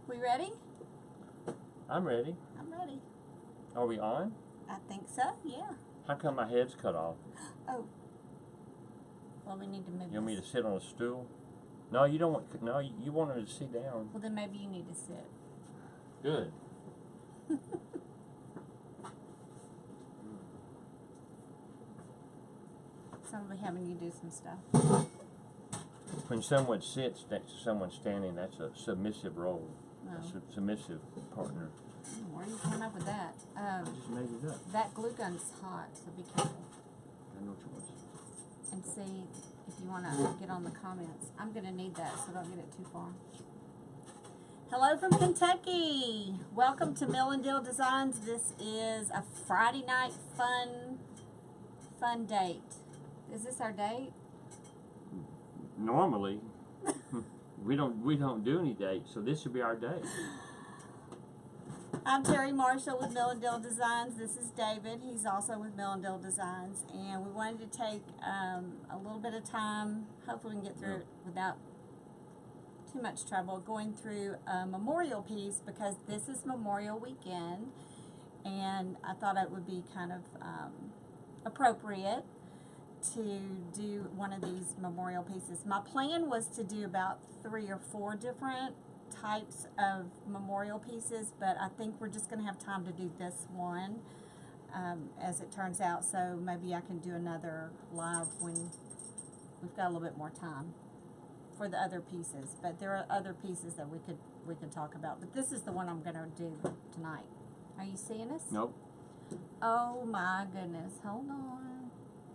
We ready? I'm ready. I'm ready. Are we on? I think so, yeah. How come my head's cut off? Oh. Well, we need to move You want me this. to sit on a stool? No, you don't want. No, you want her to sit down. Well, then maybe you need to sit. Good. Somebody having you do some stuff. When someone sits next to someone standing, that's a submissive role. No. A submissive partner. Where you came up with that? I just made it up. That glue gun's hot, so be careful. I know choice. And see if you want to get on the comments. I'm going to need that, so don't get it too far. Hello from Kentucky. Welcome to Mill and Deal Designs. This is a Friday night fun date. Is this our date? Normally, we don't do any dates, so this should be our date. I'm Terry Marshall with Mill and Deal Designs. This is David. He's also with Mill and Deal Designs. And we wanted to take a little bit of time, hopefully we can get through it without too much trouble, going through a memorial piece because this is Memorial Weekend. And I thought it would be kind of appropriate to do one of these memorial pieces. My plan was to do about 3 or 4 different types of memorial pieces, but I think we're just going to have time to do this one as it turns out, so maybe I can do another live when we've got a little bit more time for the other pieces. But there are other pieces that we could talk about, but this is the one I'm going to do tonight. Are you seeing us? Nope. Oh my goodness, hold on.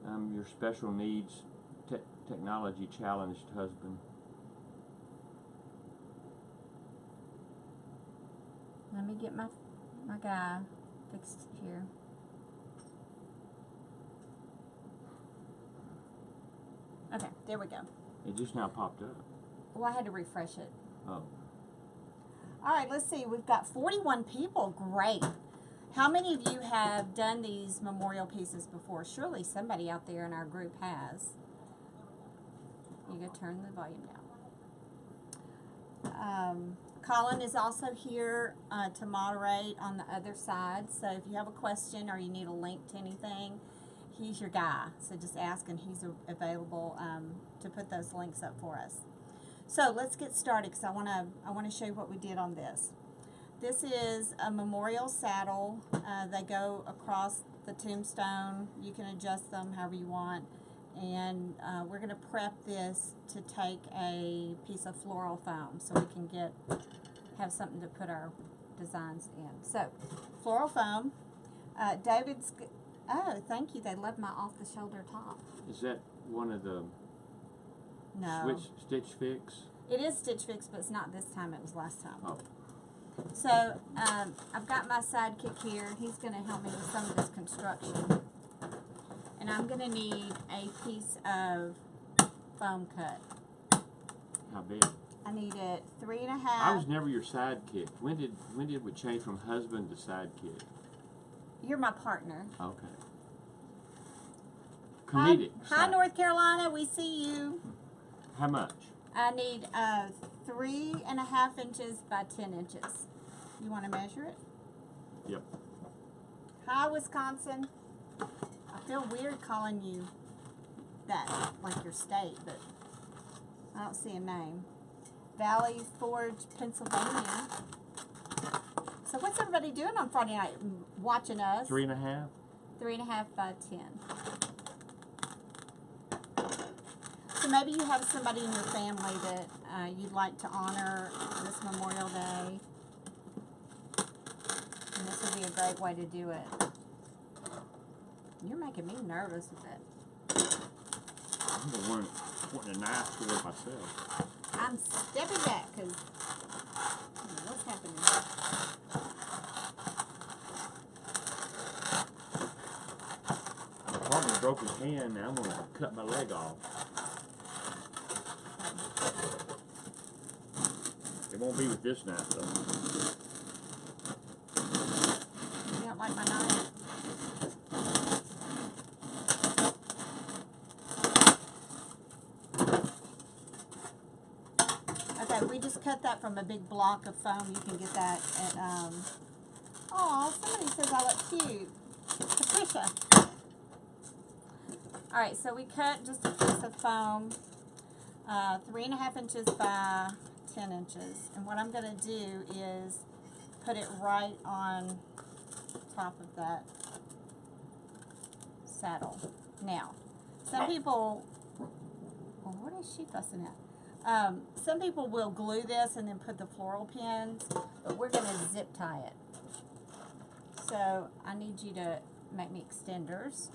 I'm your special needs technology challenged husband. Let me get my guy fixed here. Okay, there we go. It just now popped up. Well, I had to refresh it. Oh. All right, let's see. We've got 41 people. Great. How many of you have done these memorial pieces before? Surely somebody out there in our group has. You can turn the volume down. Colin is also here to moderate on the other side. So if you have a question or you need a link to anything, he's your guy. So just ask and he's available to put those links up for us. So let's get started because I want to show you what we did on this. This is a memorial saddle. They go across the tombstone. You can adjust them however you want. And we're going to prep this to take a piece of floral foam so we can have something to put our designs in. So, floral foam. David's, oh, thank you. They love my off-the-shoulder top. Is that one of the Stitch Fix? It is Stitch Fix, but it's not this time. It was last time. Oh. So, I've got my sidekick here. He's going to help me with some of this construction. And I'm going to need a piece of foam cut. How big? I need it 3.5. I was never your sidekick. When did we change from husband to sidekick? You're my partner. Okay. Comedic. Hi, North Carolina. We see you. How much? I need 3.5 inches by 10 inches. You want to measure it? Yep. Hi, Wisconsin. I feel weird calling you that, like your state, but I don't see a name. Valley Forge, Pennsylvania. So what's everybody doing on Friday night? Watching us? 3.5? 3.5 by 10. So maybe you have somebody in your family that you'd like to honor this Memorial Day. And this would be a great way to do it. You're making me nervous with it. I'm the one wanting a knife for it myself. I'm stepping back because what's happening? My partner broke his hand, now I'm going to cut my leg off. It won't be with this knife though. You don't like my knife? Okay, we just cut that from a big block of foam. You can get that at, oh, somebody says I look cute. Patricia. Alright, so we cut just a piece of foam, 3.5 inches by 10 inches. And what I'm going to do is put it right on top of that saddle. Now, some people, well, what is she fussing at? Some people will glue this and then put the floral pins, but we're going to zip tie it. So I need you to make me extenders.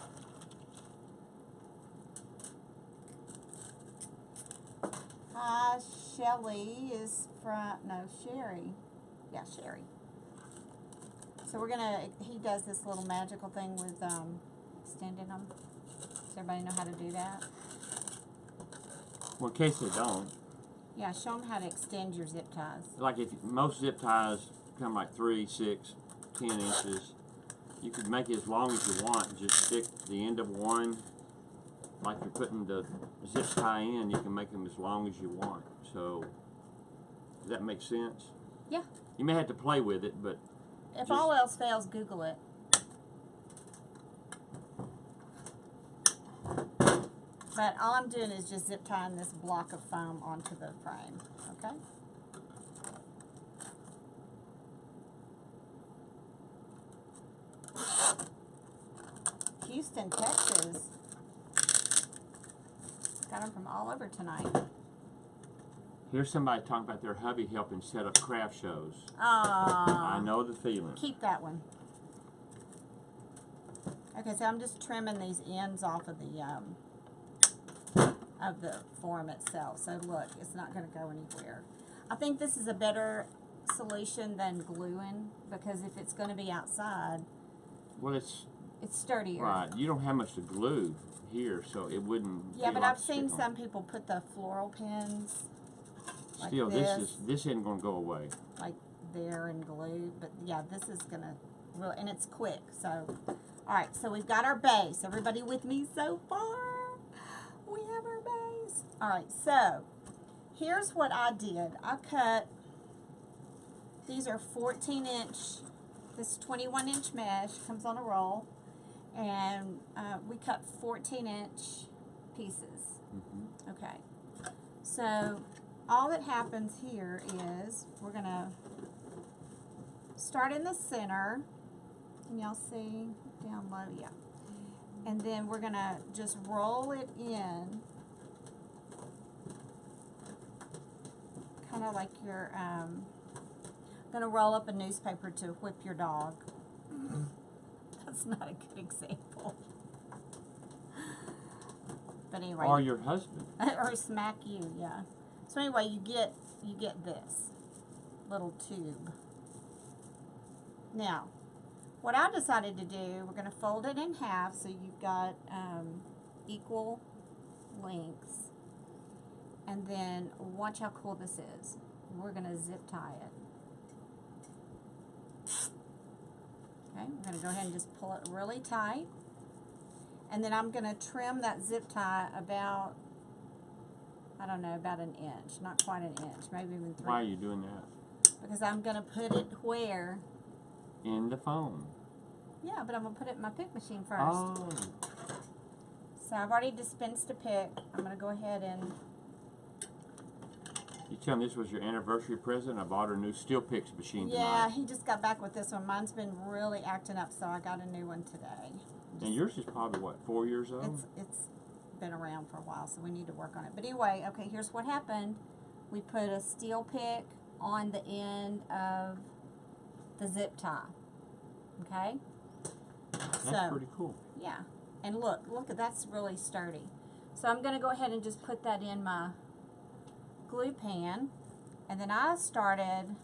Hi, Shelly is from, no, Sherry. Yeah, Sherry. So we're gonna, he does this little magical thing with extending them. Does everybody know how to do that? Well, in case they don't. Yeah, show them how to extend your zip ties. Like if most zip ties come like 3, 6, 10 inches, you could make it as long as you want. Just stick the end of one, like you're putting the zip tie in, you can make them as long as you want. So, does that make sense? Yeah. You may have to play with it, but If all else fails, Google it. But all I'm doing is just zip tying this block of foam onto the frame, okay? Houston, Texas. Got them from all over tonight. here's somebody talking about their hubby helping set up craft shows. Aww. I know the feeling. Keep that one. Okay, so I'm just trimming these ends off of the form itself. So look, it's not going to go anywhere. I think this is a better solution than gluing, because if it's going to be outside, Well, it's sturdier. right. You don't have much to glue here, so it wouldn't. Yeah, be but like I've seen stick-on. some people put the floral pins like Still, this isn't going to go away. like there and glue. But yeah, this is going to really, and it's quick. So, all right, so we've got our base. Everybody with me so far? We have our base. All right, so here's what I did. I cut, these are 14-inch, this 21-inch mesh comes on a roll, and we cut 14-inch pieces. Mm-hmm. Okay, so all that happens here is we're going to start in the center. Can y'all see down low? Yeah. And then we're going to just roll it in, kind of like you're going to roll up a newspaper to whip your dog. That's not a good example. But anyway. Or your husband. Or smack you, yeah. So anyway, you get this little tube. Now, what I decided to do, we're going to fold it in half so you've got equal lengths. And then watch how cool this is. We're going to zip tie it. Okay, I'm going to go ahead and just pull it really tight. And then I'm going to trim that zip tie about, I don't know, about an inch. Not quite an inch, maybe even 3. Why are you doing that? Because I'm going to put it where? In the foam. Yeah, but I'm going to put it in my pick machine first. Oh. So I've already dispensed a pick. I'm going to go ahead and... You tell me this was your anniversary present? I bought her a new steel picks machine Yeah, tonight. he just got back with this one. Mine's been really acting up, so I got a new one today. And yours is probably, what, 4 years old? It's been around for a while, so we need to work on it. But anyway, okay, here's what happened. We put a steel pick on the end of the zip tie. Okay? That's pretty cool. Yeah. And look, that's really sturdy. So I'm going to go ahead and just put that in my glue pan. And then I started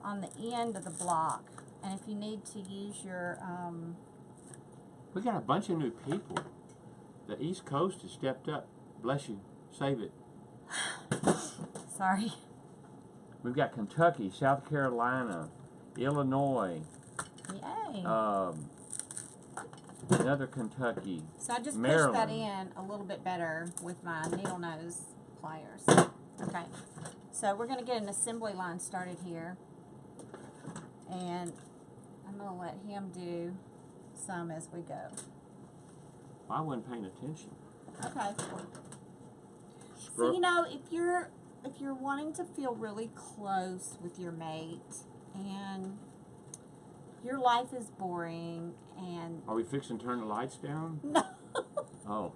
on the end of the block. And if you need to use your... We got a bunch of new people. The East Coast has stepped up. Bless you. Save it. Sorry. We've got Kentucky, South Carolina, Illinois, Yay. another Kentucky. So I just Maryland. pushed that in a little bit better with my needle nose pliers. Okay, so we're going to get an assembly line started here. And I'm going to let him do some as we go. I wasn't paying attention. Okay. So you know, if you're wanting to feel really close with your mate and your life is boring and Are we fixing to turn the lights down? no. Oh.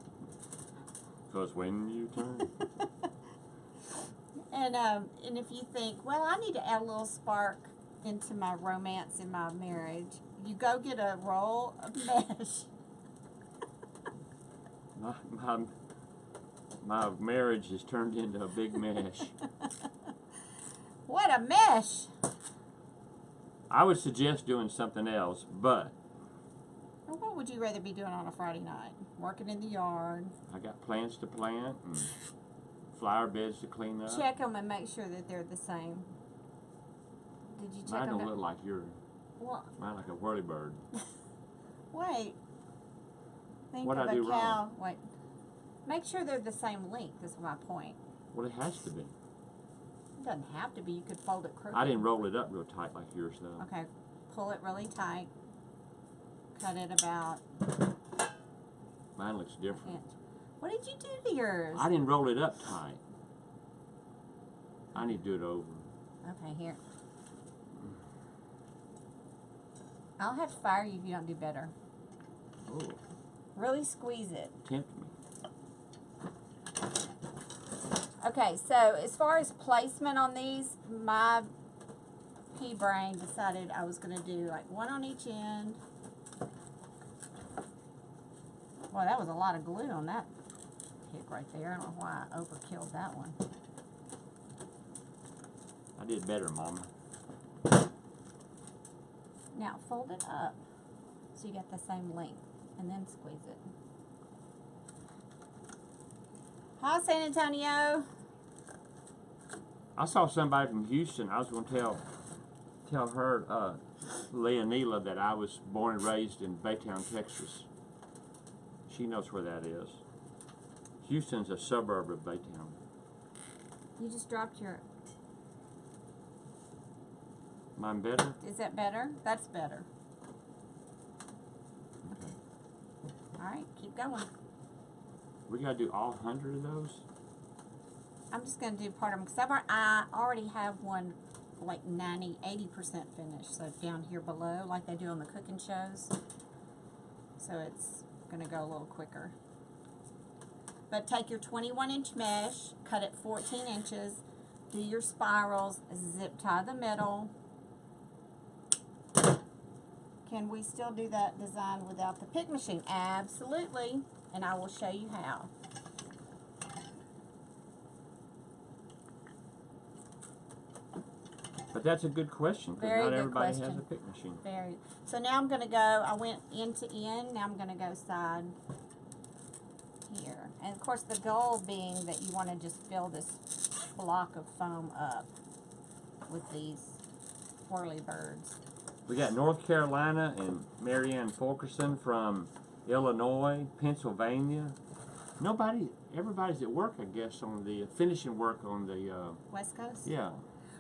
Because when you turn. And if you think, well, I need to add a little spark into my romance in my marriage, you go get a roll of mesh. My marriage has turned into a big mesh. What a mesh! I would suggest doing something else, but Well, what would you rather be doing on a Friday night? Working in the yard? I got plants to plant and flower beds to clean up. Check them and make sure that they're the same. Did you check Mine them? don't look like yours. What? Mine like a whirlybird. Wait. Think What'd of I a do cow. wrong? Wait. Make sure they're the same length is my point. Well, it has to be. It doesn't have to be. You could fold it crooked. I didn't roll it up real tight like yours, though. Okay. Pull it really tight. Cut it about Mine looks an different. inch. What did you do to yours? I didn't roll it up tight. I need to do it over. Okay, here. I'll have to fire you if you don't do better. Oh, Really squeeze it. tempt me. Okay, so as far as placement on these, my pea brain decided I was going to do like one on each end. Well, that was a lot of glue on that pick right there. I don't know why I overkilled that one. I did better, Mama. Now fold it up so you get the same length and then squeeze it. Hi, San Antonio. I saw somebody from Houston. I was going to tell her, Leonela, that I was born and raised in Baytown, Texas. She knows where that is. Houston's a suburb of Baytown. You just dropped your... Mine better? Is that better? That's better. Okay. All right, keep going. We got to do all 100 of those? I'm just going to do part of them because I already have one like 90, 80% finished. So down here below, like they do on the cooking shows. So it's going to go a little quicker. But take your 21-inch mesh, cut it 14 inches, do your spirals, zip tie the middle. Can we still do that design without the pick machine? Absolutely. And I will show you how. But that's a good question, because Very not good everybody has question. a pick machine. Very. So now I'm going to go, I went end to end, now I'm going to go side here. And of course the goal being that you want to just fill this block of foam up with these whirly birds. We got North Carolina and Marianne Fulkerson from Illinois, Pennsylvania. Everybody's at work, I guess, on the finishing work on the, West Coast? yeah.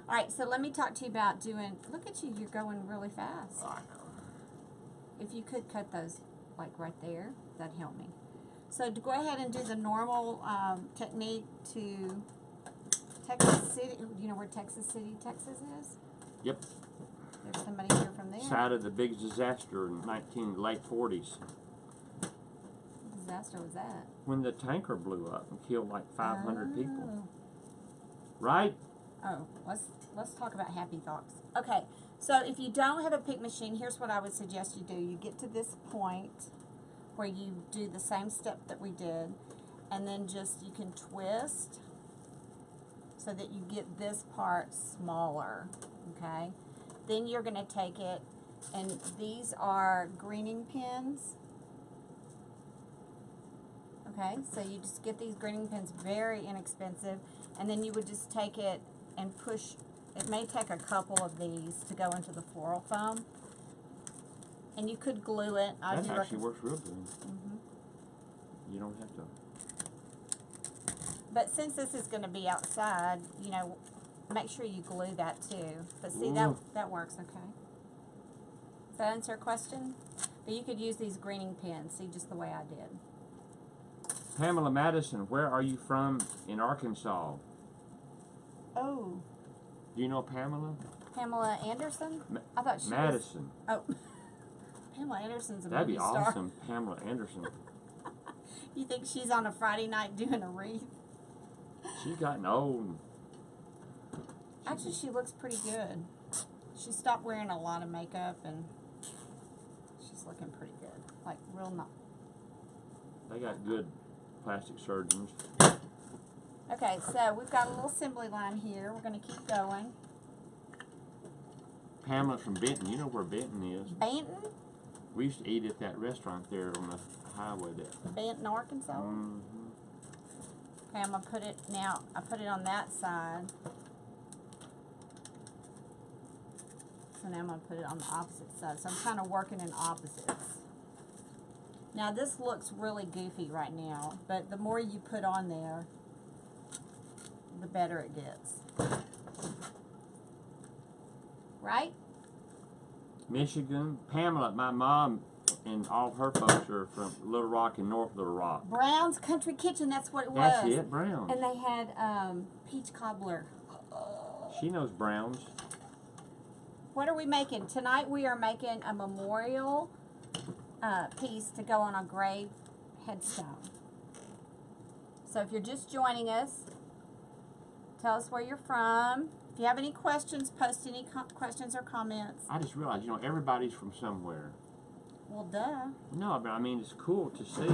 All right, so let me talk to you about doing, look at you, you're going really fast. I know. If you could cut those like right there, that'd help me. So to go ahead and do the normal technique to Texas City. You know where Texas City, Texas is? Yep. There's somebody here from there. Side of the big disaster in late 40s. What disaster was that? When the tanker blew up and killed like 500 people. Oh. Right? Oh, let's talk about happy thoughts. Okay, so if you don't have a pick machine, here's what I would suggest you do. You get to this point where you do the same step that we did, and then just you can twist so that you get this part smaller, okay? Then you're going to take it, and these are greening pins. Okay, so you just get these greening pins, very inexpensive, and then you would just take it and push. It may take a couple of these to go into the floral foam, and you could glue it. That actually works real good. Mm-hmm. You don't have to. But since this is going to be outside, you know, make sure you glue that too. But see, Ooh. that works okay. Does that answer your question? But you could use these greening pens, see, just the way I did. Pamela Madison, where are you from in Arkansas? Oh. Do you know Pamela? Pamela Anderson? I thought she Madison. was... Oh. Pamela Anderson's a That'd movie be star. awesome, Pamela Anderson. You think she's on a Friday night doing a wreath? She's gotten old. Actually, she looks pretty good. She stopped wearing a lot of makeup and she's looking pretty good. Like, real nice. They got good plastic surgeons. Okay, so we've got a little assembly line here. We're going to keep going. Pamela's from Benton. You know where Benton is. Benton? We used to eat at that restaurant there on the highway there. Benton, Arkansas? Mm-hmm. Okay, I'm going to put it, now, I put it on that side. So now I'm going to put it on the opposite side. So I'm kind of working in opposites. Now this looks really goofy right now, but the more you put on there, the better it gets. Right? Michigan. Pamela, my mom and all of her folks are from Little Rock and North Little Rock. Brown's Country Kitchen, that's what it was. That's it, Brown's. And they had peach cobbler. She knows Brown's. What are we making? Tonight we are making a memorial piece to go on a grave headstone. So if you're just joining us, tell us where you're from. If you have any questions, post any questions or comments. I just realized, you know, everybody's from somewhere. Well, duh. No, but I mean, it's cool to see.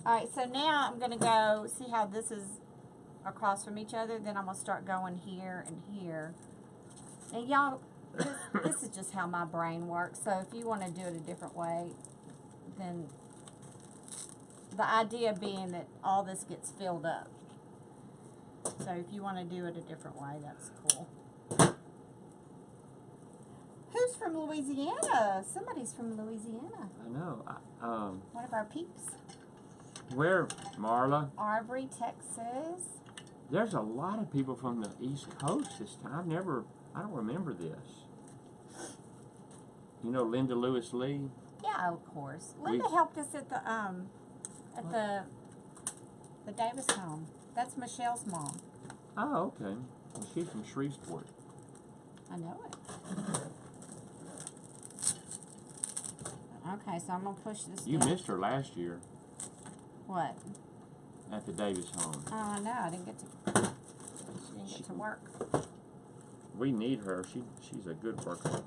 Alright, so now I'm going to go see how this is across from each other. Then I'm going to start going here and here. And y'all, this is just how my brain works. So if you want to do it a different way, then the idea being that all this gets filled up. So if you want to do it a different way, that's cool. Who's from Louisiana? Somebody's from Louisiana. I know. One of our peeps. Where, Marla? Arbery, Texas. There's a lot of people from the East Coast this time. I don't remember this. You know Linda Lewis Lee? Yeah, of course. Linda helped us at the Davis home. That's Michelle's mom. Oh, okay. Well, she's from Shreveport. I know it. Okay, so I'm gonna push this. You down. missed her last year What? at the Davis home. Oh, I know. I didn't get to. She didn't get to work. We need her. She's a good worker.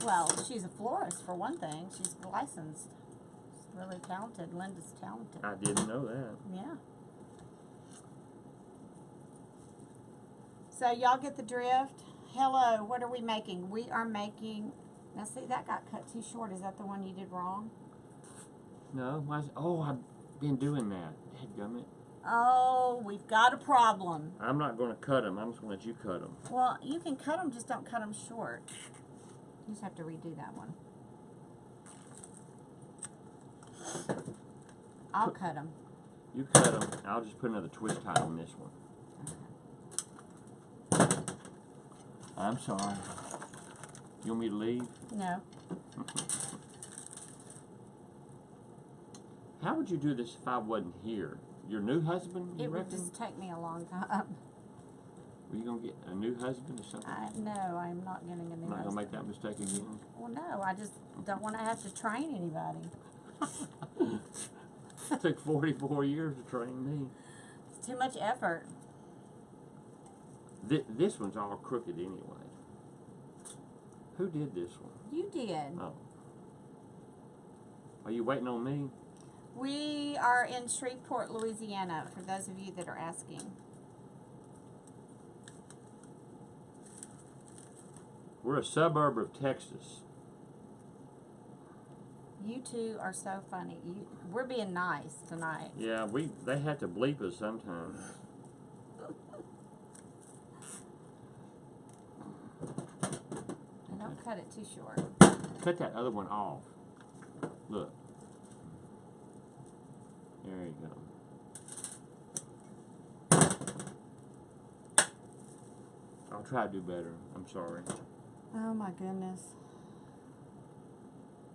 Well, she's a florist for one thing. She's licensed. She's really talented. Linda's talented. I didn't know that. Yeah. So y'all get the drift. Hello, what are we making? We are making. Now see, that got cut too short. Is that the one you did wrong? No. I've been doing that. Dadgummit. Oh, we've got a problem. I'm not going to cut them. I'm just going to let you cut them. Well, you can cut them, just don't cut them short. You just have to redo that one. I'll cut them. You cut them. I'll just put another twist tie on this one. I'm sorry. You want me to leave? No. How would you do this if I wasn't here? Your new husband, you It would reckon? just take me a long time. Were you going to get a new husband or something? No, I'm not getting a new I'm not going to husband. make that mistake again. Well, no, I just don't want to have to train anybody. It took 44 years to train me. It's too much effort. This one's all crooked anyway. Who did this one? You did. Oh. Are you waiting on me? We are in Shreveport, Louisiana, for those of you that are asking. We're a suburb of Texas. You two are so funny. We're being nice tonight. Yeah, they had to bleep us sometimes. And don't cut it too short. Cut that other one off. Look. There you go. I'll try to do better. I'm sorry. Oh my goodness.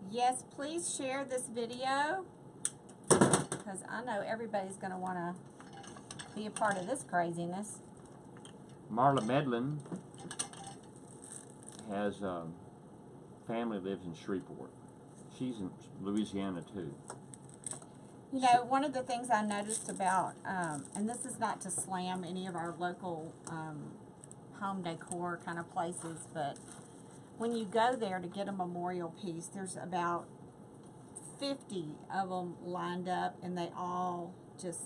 Yes, please share this video, because I know everybody's going to want to be a part of this craziness. Marla Medlin has family lives in Shreveport. She's in Louisiana too. You know, one of the things I noticed about, and this is not to slam any of our local home decor kind of places, but when you go there to get a memorial piece, there's about 50 of them lined up, and they all just,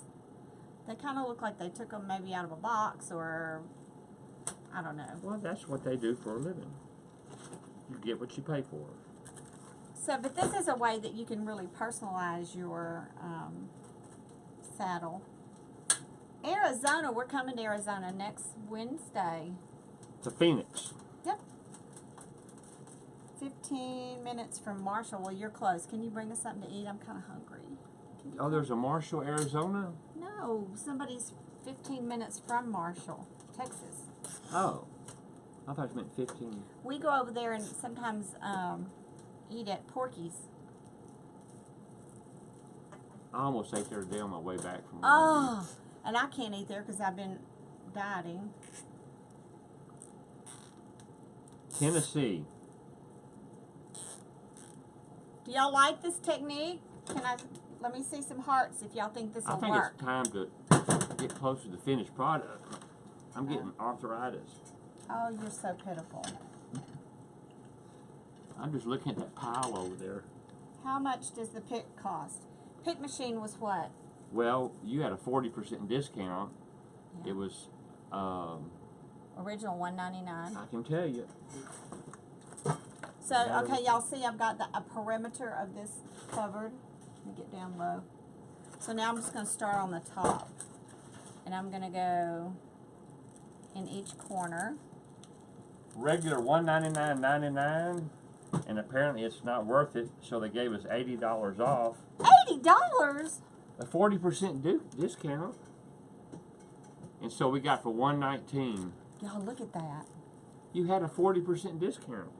they kind of look like they took them maybe out of a box, or I don't know. Well, that's what they do for a living. You get what you pay for. So, but this is a way that you can really personalize your saddle. Arizona, we're coming to Arizona next Wednesday. To Phoenix. Yep. 15 minutes from Marshall. Well, you're close. Can you bring us something to eat? I'm kind of hungry. Oh, there's a Marshall, Arizona? No, somebody's 15 minutes from Marshall, Texas. Oh. I thought you meant 15. We go over there and sometimes eat at Porky's. I almost ate there today on my way back from Oh, and I can't eat there because I've been dieting. Tennessee. Do y'all like this technique? Let me see some hearts if y'all think this will I think work. it's time to get closer to the finished product. I'm getting arthritis. Oh, you're so pitiful. I'm just looking at that pile over there. How much does the pick cost? Pick machine was what? Well, you had a 40% discount. Yeah. It was, Original $1.99. I can tell you. So, okay, y'all see I've got a perimeter of this covered. Let me get down low. So now I'm just going to start on the top. And I'm going to go in each corner. Regular $199.99, and apparently it's not worth it, so they gave us $80 off. $80? A 40% discount. And so we got for $119. Y'all look at that. You had a 40% discount.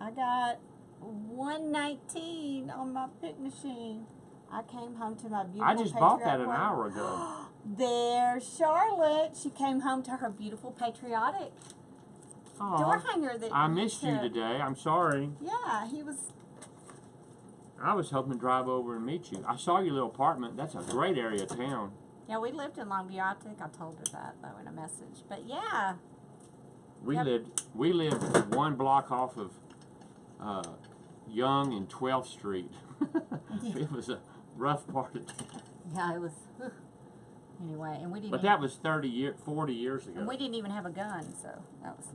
I got $119 on my pick machine. I came home to my beautiful I just bought that patriotic an hour ago. There's Charlotte. She came home to her beautiful patriotic door hanger that I missed you today. I'm sorry. Yeah, he was. I was hoping to drive over and meet you. I saw your little apartment. That's a great area of town. Yeah, we lived in Longview. I think I told her that though in a message. But yeah. We lived one block off of Young and 12th Street. It was a rough part of town. Yeah, it was. Anyway, and we didn't. But that was 40 years ago. And we didn't even have a gun, so that was.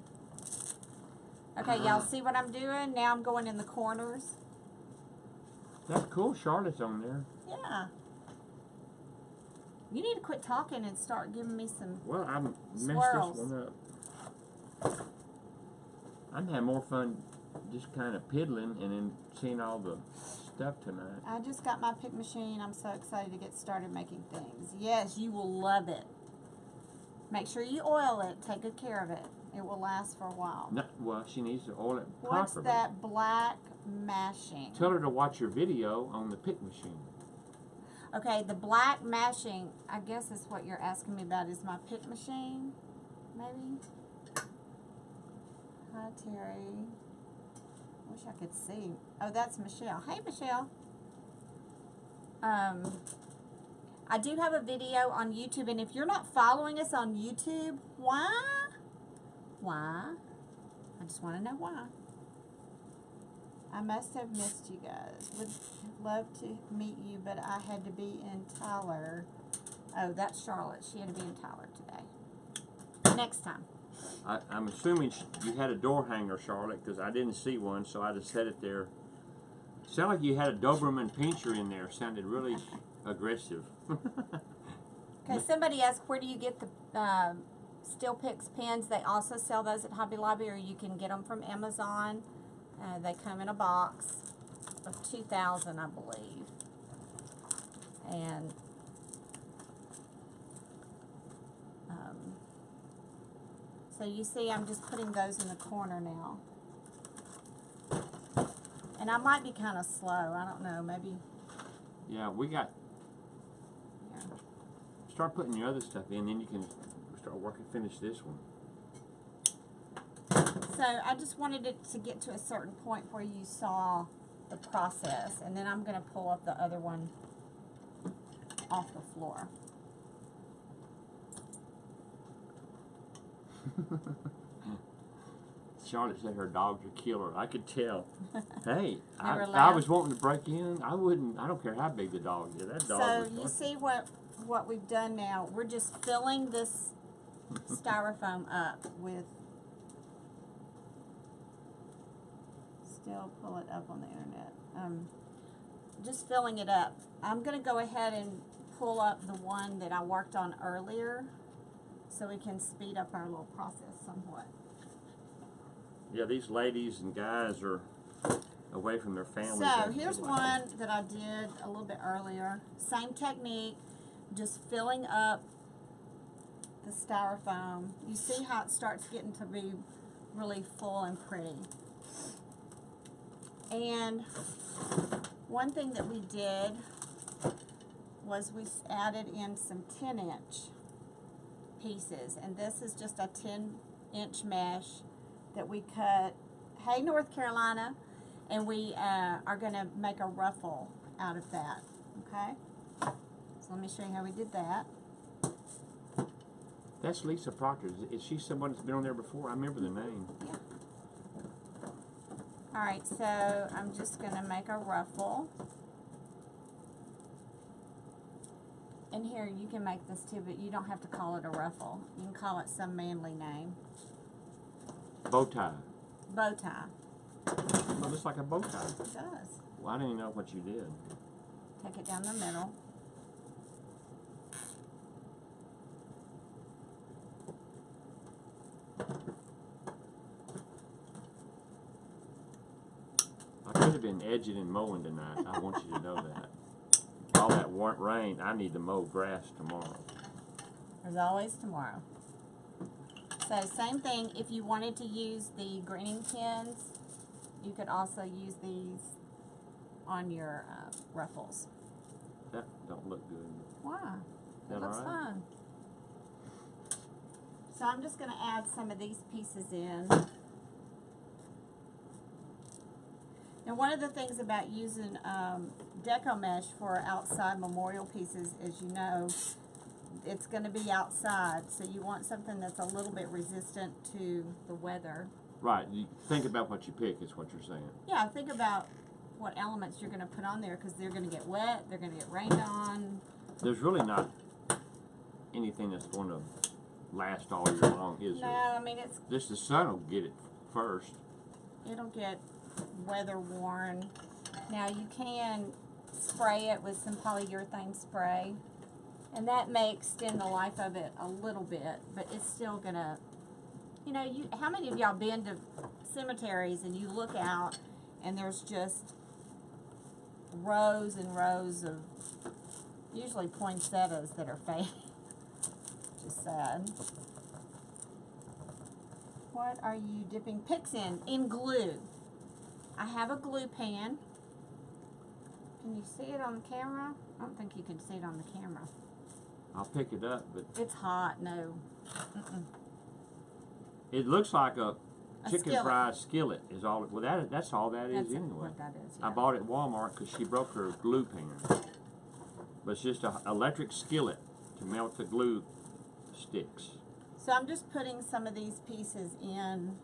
Okay, y'all see what I'm doing? Now I'm going in the corners. That's cool. Charlotte's on there. Yeah. You need to quit talking and start giving me some. Well, I messed swirls. this one up. I'm having more fun just kind of piddling and then seeing all the stuff tonight. I just got my pick machine. I'm so excited to get started making things. Yes, you will love it. Make sure you oil it. Take good care of it. It will last for a while. No, well, she needs to oil it properly. What's that black mashing? Tell her to watch your video on the pick machine. Okay, the black mashing, I guess is what you're asking me about, is my pick machine, maybe? Hi, Terry. Wish I could see. Oh, that's Michelle. Hey, Michelle. I do have a video on YouTube, and if you're not following us on YouTube, why? Why? I just want to know why. I must have missed you guys. Would love to meet you, but I had to be in Tyler. Oh, that's Charlotte. She had to be in Tyler today. Next time. I'm assuming you had a door hanger, Charlotte, because I didn't see one, so I just set it there. Sounded like you had a Doberman Pinscher in there. Sounded really aggressive. Okay, somebody asked, where do you get the Steel Picks pens? They also sell those at Hobby Lobby, or you can get them from Amazon. They come in a box of 2,000, I believe. And So you see I'm just putting those in the corner now. And I might be kind of slow. I don't know. Maybe. Yeah, we got. Yeah. Start putting your other stuff in, then you can start working. Finish this one. So I just wanted it to get to a certain point where you saw the process, and then I'm going to pull up the other one off the floor. Charlotte said her dogs are killer. I could tell. Hey, They were if I loud? was wanting to break in, I wouldn't. I don't care how big the dog is. That dog So was you barking. see what we've done now? We're just filling this styrofoam up with. Still pull it up on the internet. Just filling it up. I'm going to go ahead and pull up the one that I worked on earlier, so we can speed up our little process somewhat. Yeah, these ladies and guys are away from their families. So here's one that I did a little bit earlier. Same technique, just filling up the styrofoam. You see how it starts getting to be really full and pretty. And one thing that we did was we added in some 10-inch pieces. And this is just a 10-inch mesh that we cut. Hey, North Carolina. And we are going to make a ruffle out of that. Okay? So let me show you how we did that. That's Lisa Proctor. Is she someone that's been on there before? I remember the name. Yeah. Alright, so I'm just going to make a ruffle. And here, you can make this too, but you don't have to call it a ruffle. You can call it some manly name. Bow tie. Bow tie. Oh, looks like a bow tie. It does. Well, I didn't even know what you did. Take it down the middle. I could have been edging and mowing tonight. I want you to know that. All that warm rain, I need to mow grass tomorrow. There's always tomorrow. So same thing, if you wanted to use the greening pins, you could also use these on your ruffles. That don't look good. Why? Is It that looks all right? fun. So I'm just going to add some of these pieces in. Now one of the things about using Deco mesh for outside memorial pieces is, you know, it's going to be outside, so you want something that's a little bit resistant to the weather. Right. You think about what you pick is what you're saying. Yeah, think about what elements you're going to put on there, because they're going to get wet, they're going to get rained on. There's really not anything that's going to last all year long, is No, there? I mean, it's Just the sun will get it first. it'll get weather worn. Now you can spray it with some polyurethane spray, and that may extend the life of it a little bit, but it's still gonna, you know, how many of y'all been to cemeteries and you look out and there's just rows and rows of usually poinsettias that are fading? Just sad. What are you dipping picks in? In glue. I have a glue pan. Can you see it on the camera? I don't think you can see it on the camera. I'll pick it up, but It's hot, no. Mm-mm. it looks like a chicken skillet. fried skillet. Is all. Well, that's all that is That's anyway. what that is, I yeah. bought it at Walmart because she broke her glue pan. But it's just an electric skillet to melt the glue sticks. So I'm just putting some of these pieces in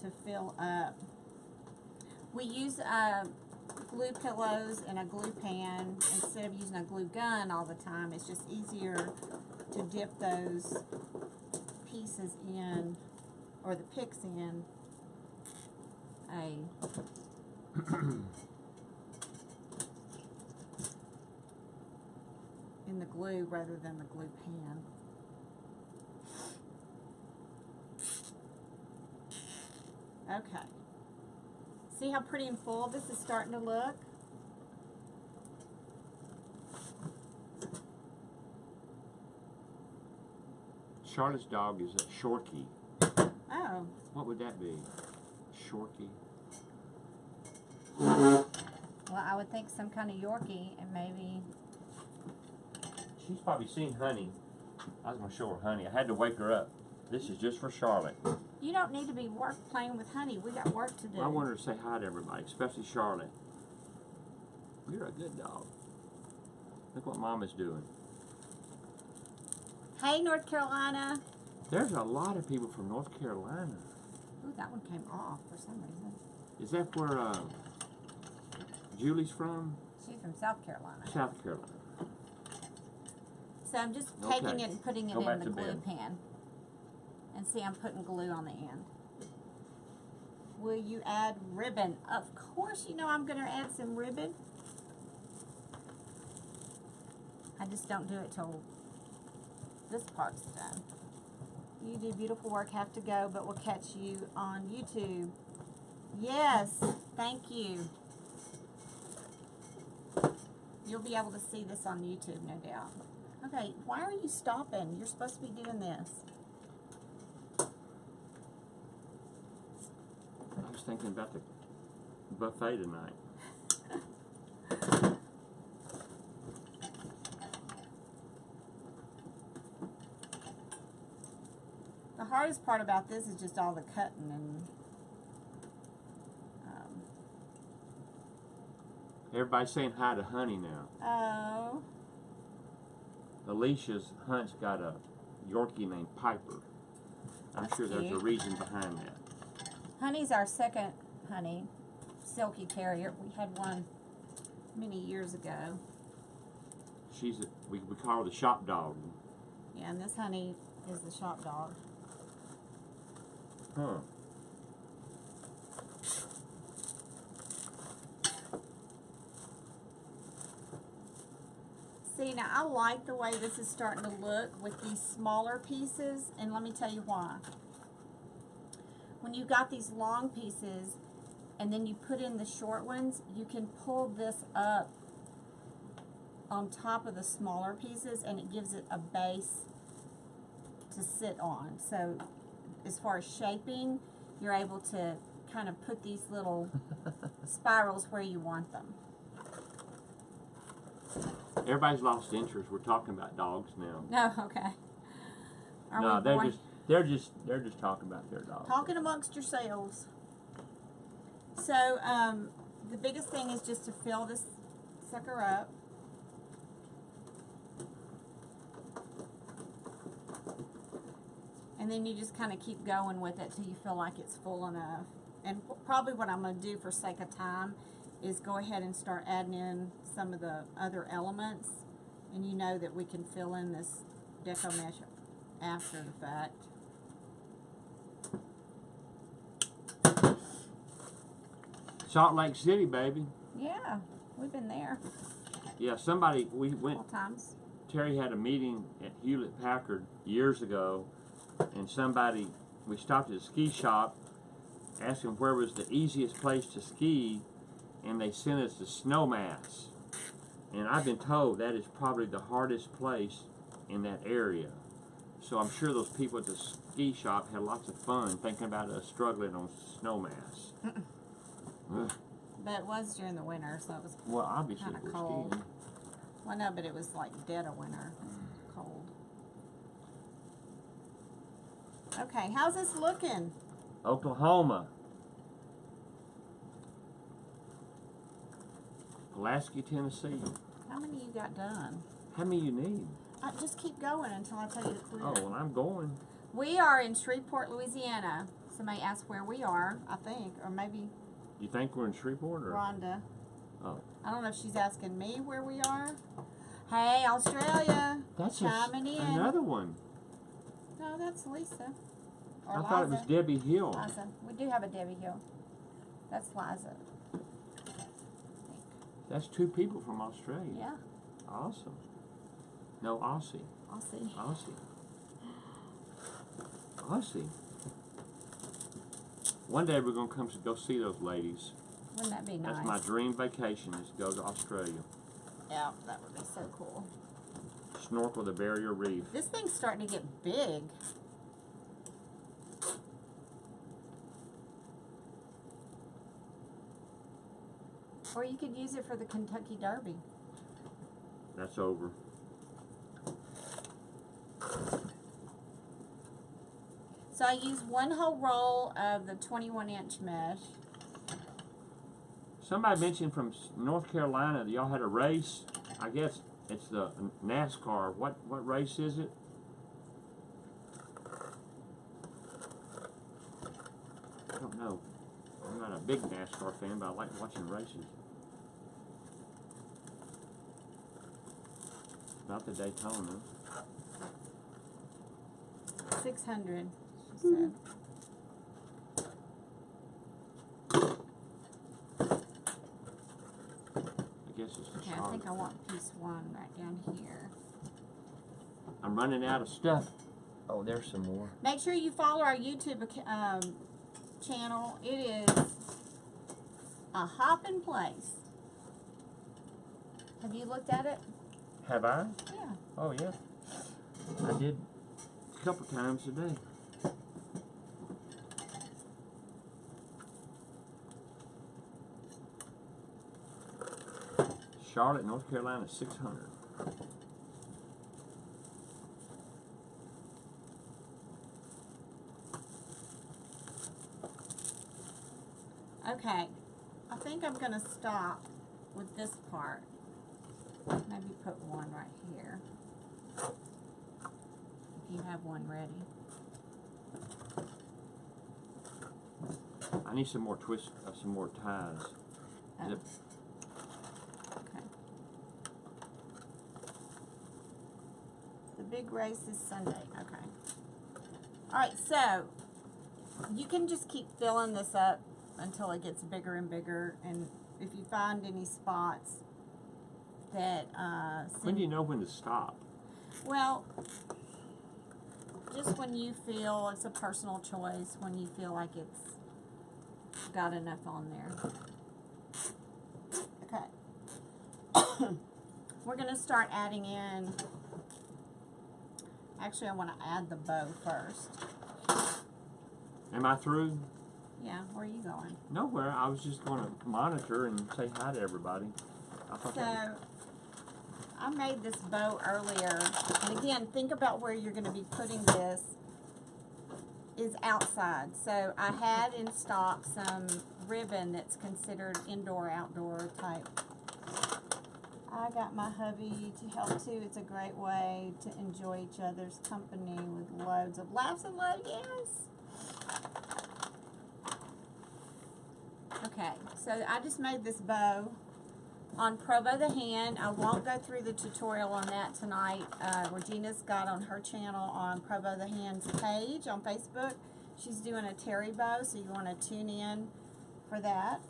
to fill up. We use glue pillows and a glue pan instead of using a glue gun all the time. It's just easier to dip those pieces in, or the picks in, in the glue rather than the glue pan. Okay. See how pretty and full this is starting to look? Charlotte's dog is a Shorkie. What would that be? Shorty. Well, I would think some kind of Yorkie and maybe. She's probably seen honey. I was gonna show her honey. I had to wake her up. This is just for Charlotte. You don't need to be playing with honey. We got work to do. I want her to say hi to everybody, especially Charlotte. You're a good dog. Look what Mama's doing. Hey, North Carolina. There's a lot of people from North Carolina. Ooh, that one came off for some reason. Is that where Julie's from? She's from South Carolina. South Carolina. So I'm just taking Okay. it and putting it Go in back the to glue bed. pan. And see, I'm putting glue on the end. Will you add ribbon? Of course, you know I'm going to add some ribbon. I just don't do it till this part's done. You do beautiful work, have to go, but we'll catch you on YouTube. Yes, thank you. You'll be able to see this on YouTube, no doubt. Okay, why are you stopping? You're supposed to be doing this. I was thinking about the buffet tonight. The hardest part about this is just all the cutting and Everybody's saying hi to Honey now. oh, Alicia's hunt's got a Yorkie named Piper. I'm That's sure there's a cute. reason behind that. Honey's our second honey, silky terrier. We had one many years ago. We call her the shop dog. Yeah, and this honey is the shop dog. Huh. See, now I like the way this is starting to look with these smaller pieces, and let me tell you why. When you got these long pieces and then you put in the short ones, you can pull this up on top of the smaller pieces and it gives it a base to sit on. So as far as shaping, you're able to kind of put these little spirals where you want them. Everybody's lost interest. We're talking about dogs now. No, okay. Are No, we they're just talking about their dogs. talking amongst yourselves? So the biggest thing is just to fill this sucker up. And then you just kind of keep going with it till you feel like it's full enough. And probably what I'm going to do for sake of time is go ahead and start adding in some of the other elements. And you know that we can fill in this deco mesh after the fact. Salt Lake City, baby. Yeah, we've been there Yeah, we went, all times. Terry had a meeting at Hewlett Packard years ago, and we stopped at a ski shop, asked them where was the easiest place to ski, and they sent us to Snowmass. And I've been told that is probably the hardest place in that area. So I'm sure those people at the ski shop had lots of fun thinking about us struggling on Snowmass. But it was during the winter, so it was Well, obviously kind we're of cold. skiing. Well, no, but it was like dead of winter, cold. Okay, how's this looking? Oklahoma. Pulaski, Tennessee. How many you got done? How many you need? Just keep going until I tell you to quit. Oh, well, I'm going. We are in Shreveport, Louisiana. Somebody asked where we are, I think, or maybe You think we're in Shreveport or? Rhonda. Oh. I don't know if she's asking me where we are. Hey, Australia. That's chiming in. another one. No, that's Lisa. Or I thought it was Liza. Debbie Hill. Liza. We do have a Debbie Hill. That's Liza. That's two people from Australia. Yeah, Awesome. No, Aussie. I'll see. Aussie. One day we're going to come to go see those ladies. Wouldn't that be nice? That's my dream vacation, is to go to Australia. Yeah, that would be so cool. Snorkel the barrier reef. This thing's starting to get big. Or you could use it for the Kentucky Derby. That's over. So I used one whole roll of the 21-inch mesh. Somebody mentioned from North Carolina that y'all had a race. I guess it's the NASCAR. What race is it? I don't know. I'm not a big NASCAR fan, but I like watching races. Not the Daytona. 600, she said. I guess it's the Okay, I think I want piece 1 right down here. I'm running out of stuff. Oh, there's some more. Make sure you follow our YouTube channel. It is a hopping place. Have you looked at it? Have I? Yeah. Oh, yeah. I did a couple times a day. Charlotte, North Carolina, 600. Okay. I think I'm going to stop with this part. Maybe put 1 right here. If you have one ready. I need some more twists, some more ties. Oh. Zip. Okay. The big race is Sunday. Okay. Alright, so you can just keep filling this up until it gets bigger and bigger, and if you find any spots that When do you know when to stop? well, just when you feel it's a personal choice, when you feel like it's got enough on there. Okay. We're going to start adding in, actually I want to add the bow first. Am I through? Yeah, where are you going? Nowhere. I was just going to monitor and say hi to everybody. I thought that was... I made this bow earlier, and again, think about where you're going to be putting this is outside. So I had in stock some ribbon that's considered indoor-outdoor type. I got my hubby to help too. It's a great way to enjoy each other's company with loads of laughs and love. Yes. Okay, so I just made this bow on Provo the Hand. I won't go through the tutorial on that tonight. Regina's got on her channel on Provo the Hand's page on Facebook. She's doing a terry bow, so you want to tune in for that.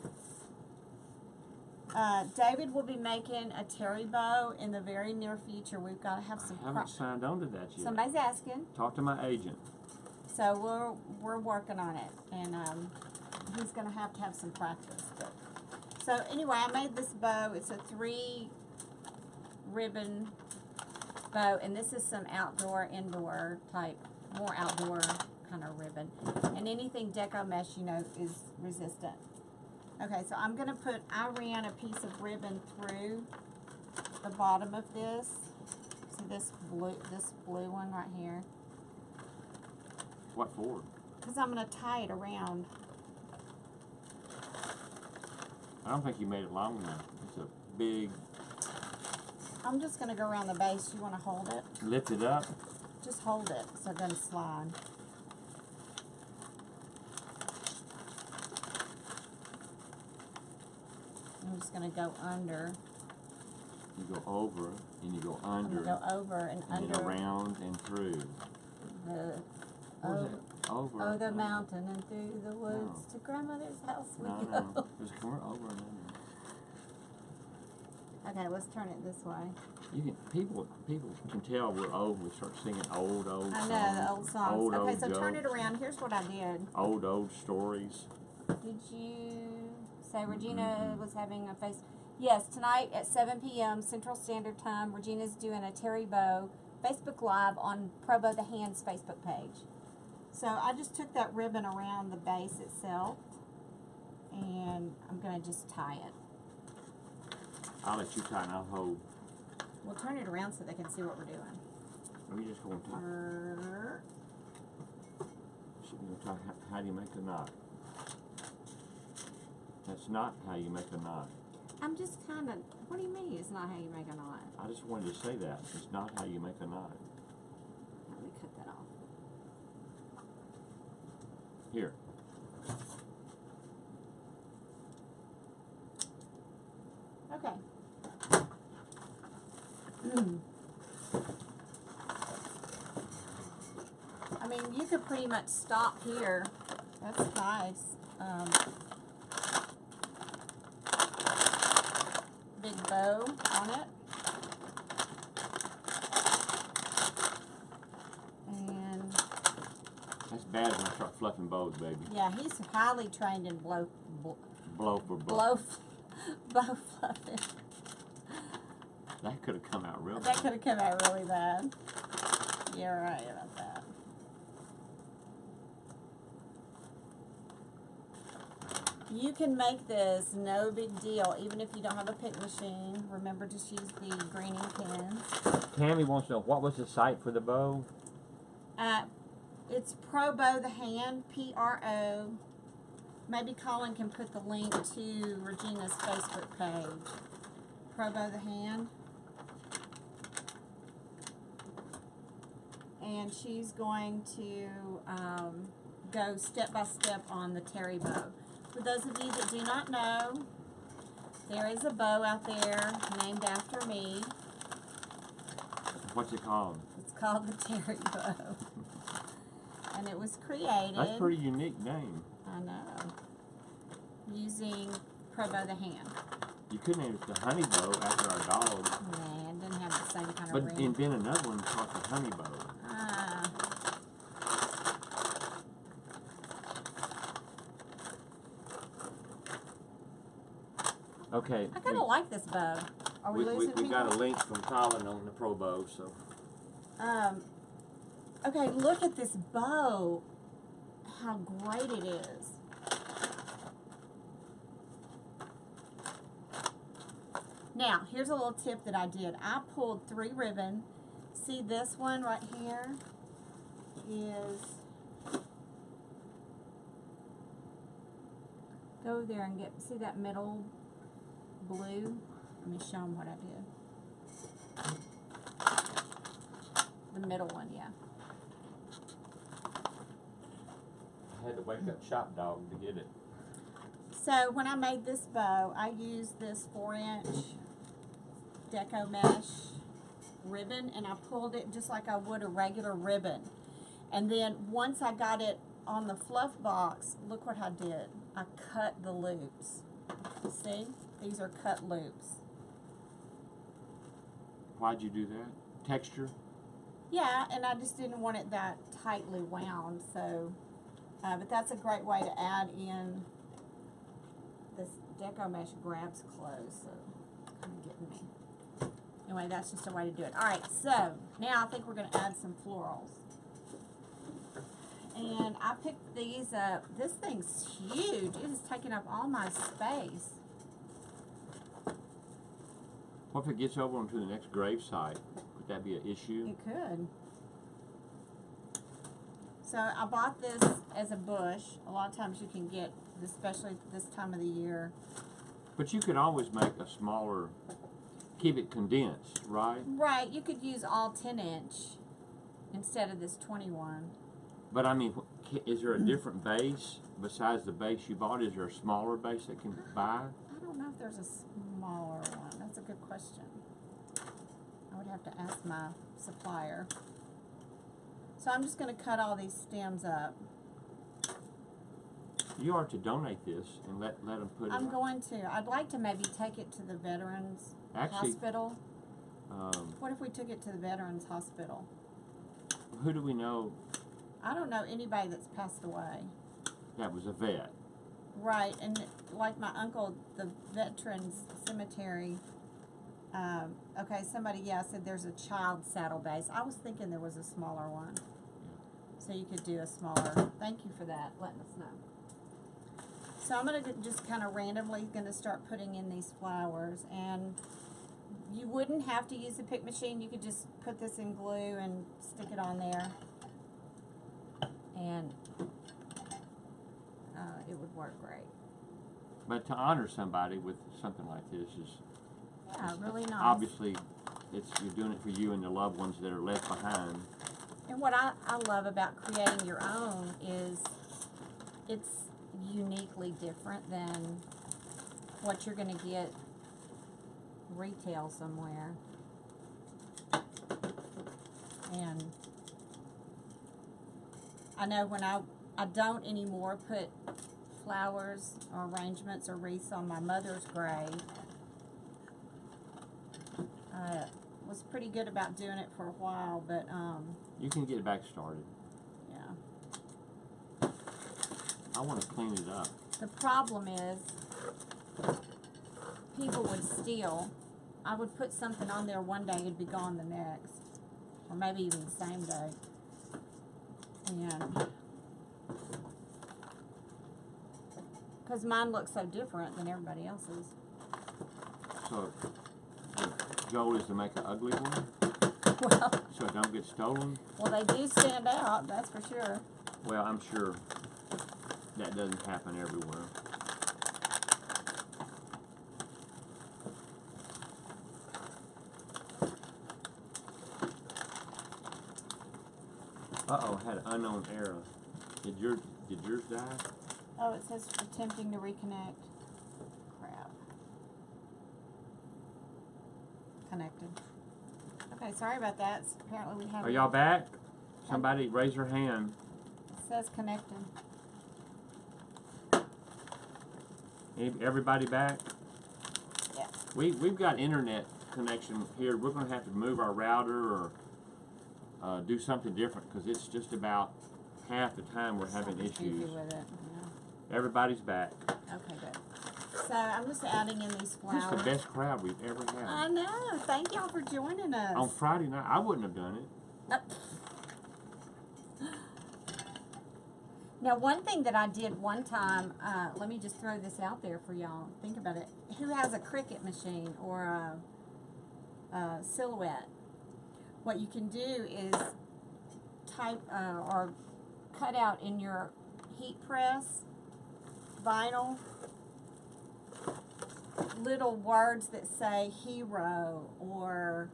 David will be making a terry bow in the very near future. We've got to have some... I haven't signed on to that yet. Somebody's asking. Talk to my agent. So we're working on it, and he's going to have some practice. But, so anyway, I made this bow. It's a 3 ribbon bow, and this is some outdoor, indoor type, more outdoor kind of ribbon. And anything Deco mesh, you know, is resistant. Okay, so I'm going to put, I ran a piece of ribbon through the bottom of this. See this blue one right here? What for? Because I'm going to tie it around. I don't think you made it long enough. It's a big... I'm just going to go around the base. You want to hold it? Lift it up. Just hold it so it doesn't slide. I'm just going to go under. You go over, and you go under. I'm going to go over and under. And around and through. Over. The mountain and through the woods to grandmother's house we go. No. Just come over and under. Okay, let's turn it this way. You can people can tell we're old. We start singing old songs. I know, the old songs. Okay, so turn it jokes. around. Here's what I did. Old stories. Did you say Regina was having a face? Yes, tonight at 7 p.m. Central Standard Time, Regina's doing a Terry Bow Facebook Live on Provo the Hand's Facebook page. So I just took that ribbon around the base itself, and I'm going to just tie it. I'll let you tie and I'll hold. We'll turn it around so they can see what we're doing. We just going to tie. How do you make a knot? That's not how you make a knot. I'm just kind of, what do you mean it's not how you make a knot? I just wanted to say that. It's not how you make a knot. Let me cut that off. Here. Okay. I mean, you could pretty much stop here. That's nice. Big bow on it. And That's bad when I start fluffing bows, baby. yeah, he's highly trained in bow fluffing. That could have come out real That bad. could have come out really bad. You're right about that. You can make this no big deal, even if you don't have a pick machine. Remember, just use the greening pins. Tammy wants to know, what was the site for the bow? It's Pro Bow the Hand, P-R-O. Maybe Colin can put the link to Regina's Facebook page. Pro Bow the Hand. And she's going to go step by step on the terry bow. For those of you that do not know, there is a bow out there named after me. What's it called? It's called the terry bow. And it was created. That's a pretty unique name. I know. Using Pro Bow the Hand. You couldn't name it the honey bow after our dog. Nah, it didn't have the same kind of But ring. invent another one called the honey bow. Okay. I kind of like this bow. Are we losing we got a people? link from Colin on the Pro Bow, so. Okay, look at this bow. How great it is. Now, here's a little tip that I did. I pulled 3 ribbon. See this one right here is, go over there and see that middle blue? Let me show them what I did. The middle one, yeah. I had to wake up Shop Dog to get it. So when I made this bow, I used this 4-inch Deco mesh ribbon, and I pulled it just like I would a regular ribbon. And then once I got it on the fluff box, look what I did. I cut the loops. See? These are cut loops. Why'd you do that? Texture? Yeah, and I just didn't want it that tightly wound, so, but that's a great way to add in. This Deco mesh grabs close, so kind of getting me. Anyway, that's just a way to do it. All right, so now I think we're going to add some florals. And I picked these up. This thing's huge. It is taking up all my space. What if it gets over onto the next grave site? Could that be an issue? It could. So I bought this as a bush. A lot of times you can get, especially this time of the year. But you could always make a smaller, keep it condensed, right? Right, you could use all 10-inch instead of this 21. But I mean, is there a different base besides the base you bought? Is there a smaller base that can buy? I don't know if there's a smaller one. That's a good question. I would have to ask my supplier. So I'm just going to cut all these stems up. You are to donate this and let them put it. I'm going to. I'd like to maybe take it to the Veterans Hospital. What if we took it to the Veterans Hospital? Who do we know? I don't know anybody that's passed away. That was a vet. Right, and like my uncle, the Veterans Cemetery, okay, somebody, said there's a child saddle base. I was thinking there was a smaller one. So you could do a smaller. Thank you for that, letting us know. So I'm going to just kind of randomly start putting in these flowers, and you wouldn't have to use the pick machine. You could just put this in glue and stick it on there, and it would work great. But to honor somebody with something like this is Really nice. obviously you're doing it for you and the loved ones that are left behind. And what I love about creating your own is it's uniquely different than what you're going to get retail somewhere. And I know when I don't anymore put flowers or arrangements or wreaths on my mother's grave. I was pretty good about doing it for a while, but You can get it back started. yeah. I want to clean it up. The problem is people would steal. I would put something on there one day, it'd be gone the next, or maybe even the same day. And because mine looks so different than everybody else's. So the goal is to make an ugly one Well, so it don't get stolen. well, they do stand out, that's for sure. Well, I'm sure that doesn't happen everywhere. Uh-oh, had an unknown error. Did yours die? Oh, it says attempting to reconnect. Crap. Connected. Okay, sorry about that. Apparently we have. Are y'all back? Somebody raise your hand. It says connected. Everybody back? Yeah. We've got internet connection here. We're going to have to move our router or do something different because it's just about half the time we're having Something issues. goofy with it. Yeah. Everybody's back. Okay, good. So I'm just adding in these flowers. This is the best crowd we've ever had. I know. Thank y'all for joining us. On Friday night, I wouldn't have done it. Now, one thing that I did one time, let me just throw this out there for y'all. Think about it. Who has a Cricut machine or a Silhouette? What you can do is type or cut out in your heat press vinyl little words that say hero or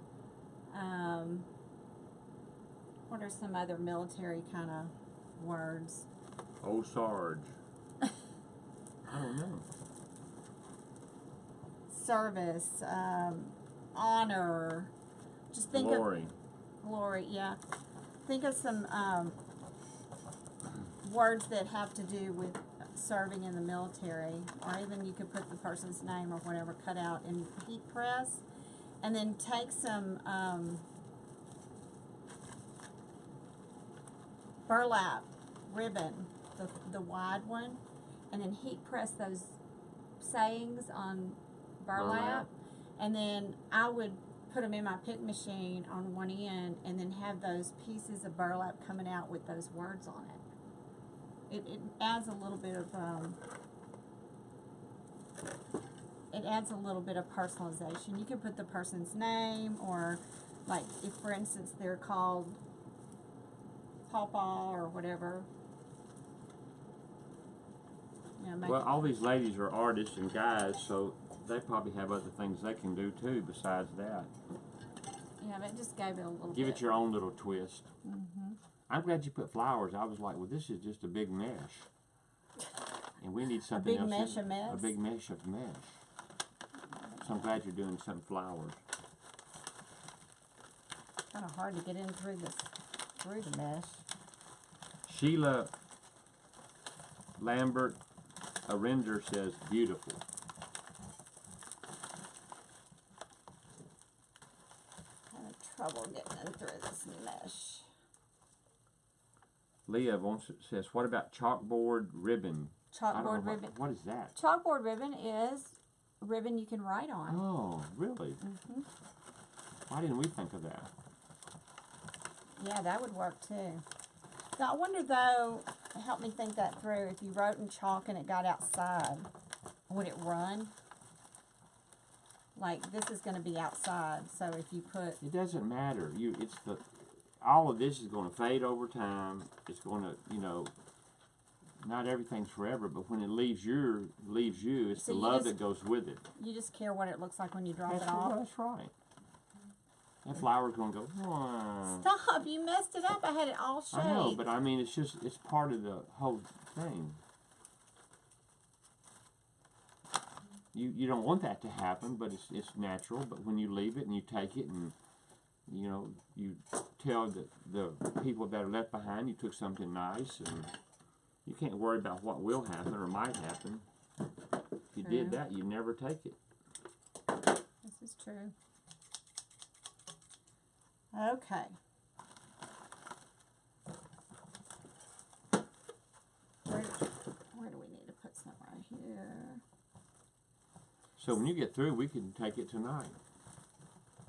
what are some other military kind of words? Oh, Sarge. I don't know. Service, honor. Just think Glory. Glory, yeah. Think of some words that have to do with serving in the military, or even you could put the person's name or whatever cut out in heat press, and then take some burlap ribbon, the wide one, and then heat press those sayings on burlap. And then I would put them in my pick machine on one end and then have those pieces of burlap coming out with those words on it. It adds a little bit of personalization. You can put the person's name, or like if for instance they're called Pawpaw or whatever. You know, Well, all these ladies are artists and guys, so they probably have other things they can do too besides that. Yeah, but it just gave it a little Give bit. it your own little twist. Mm-hmm. I'm glad you put flowers. I was like, well, this is just a big mesh. And we need something big else. mesh of mess? A big mesh of mesh. So I'm glad you're doing some flowers. Kind of hard to get in through the mesh. Sheila Lambert, a render, says beautiful. Having trouble getting in through this mesh. Leah says, what about chalkboard ribbon? Chalkboard ribbon. What is that? Chalkboard ribbon is a ribbon you can write on. Oh, really? Mm-hmm. Why didn't we think of that? Yeah, that would work too. Now, I wonder though, help me think that through, if you wrote in chalk and it got outside, would it run? Like, this is going to be outside, so if you put... It doesn't matter. All of this is going to fade over time. It's going to, you know, not everything's forever, but when it leaves you, it's So the you love just- that goes with it. You just care what it looks like when you drop That's it off? That's right. That flower's going to go, "Wah." Stop! You messed it up. I had it all shaped. I know, but I mean, it's part of the whole thing. You don't want that to happen, but it's natural. But when you leave it and you take it and, you know, you tell the people that are left behind you took something nice, and you can't worry about what will happen or might happen. If you did that, you'd never take it. This is true. Okay. Where do we need to put some right here? So when you get through, we can take it tonight.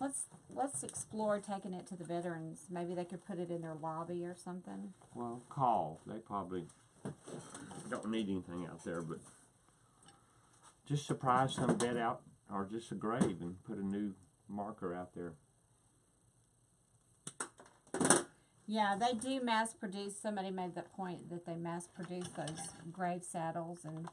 Let's explore taking it to the veterans. Maybe they could put it in their lobby or something. Well, call. They probably don't need anything out there, but just surprise some vet out, or just a grave, and put a new marker out there. Yeah, they do mass produce. Somebody made that point that they mass produce those grave saddles, and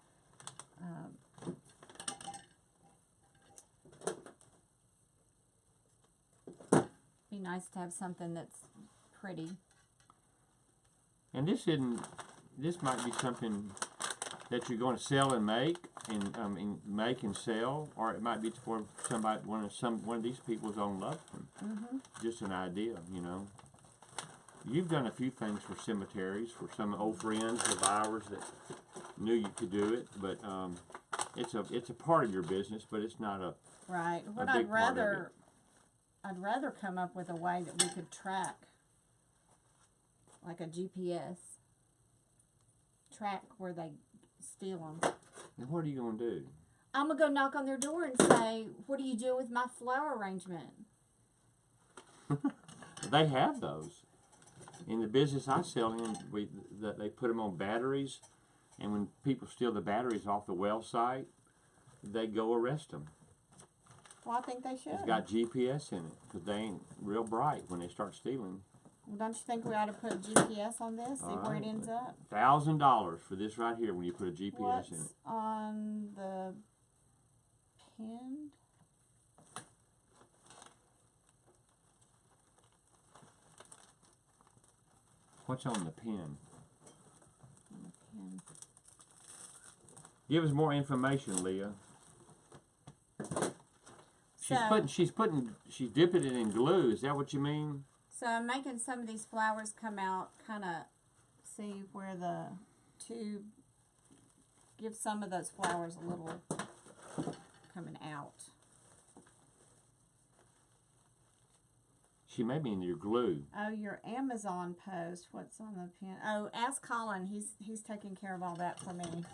be nice to have something that's pretty. And this might be something that you're going to sell and make, and make and sell, or it might be for somebody, one of these people's own loved one. Just an idea, you know. You've done a few things for cemeteries, for some old friends of ours that knew you could do it, but it's a part of your business, but it's not a Right. What big part of it. I'd rather come up with a way that we could track, like a GPS, track where they steal them. And what are you going to do? I'm going to go knock on their door and say, what do you do with my flower arrangement? They have those. In the business I sell in, they put them on batteries, and when people steal the batteries off the well site, they go arrest them. Well, I think they should. It's got GPS in it, because they ain't real bright when they start stealing. Well, don't you think we ought to put GPS on this, see where it ends up? $1,000 for this right here when you put a GPS What's in it. on the pin? What's on the pin? On the pin. Give us more information, Leah. She's dipping it in glue. Is that what you mean? So I'm making some of these flowers come out, kind of see where the tube, give some of those flowers a little coming out. She may mean your glue. Oh, your Amazon post, what's on the pin? Oh, ask Colin, he's taking care of all that for me.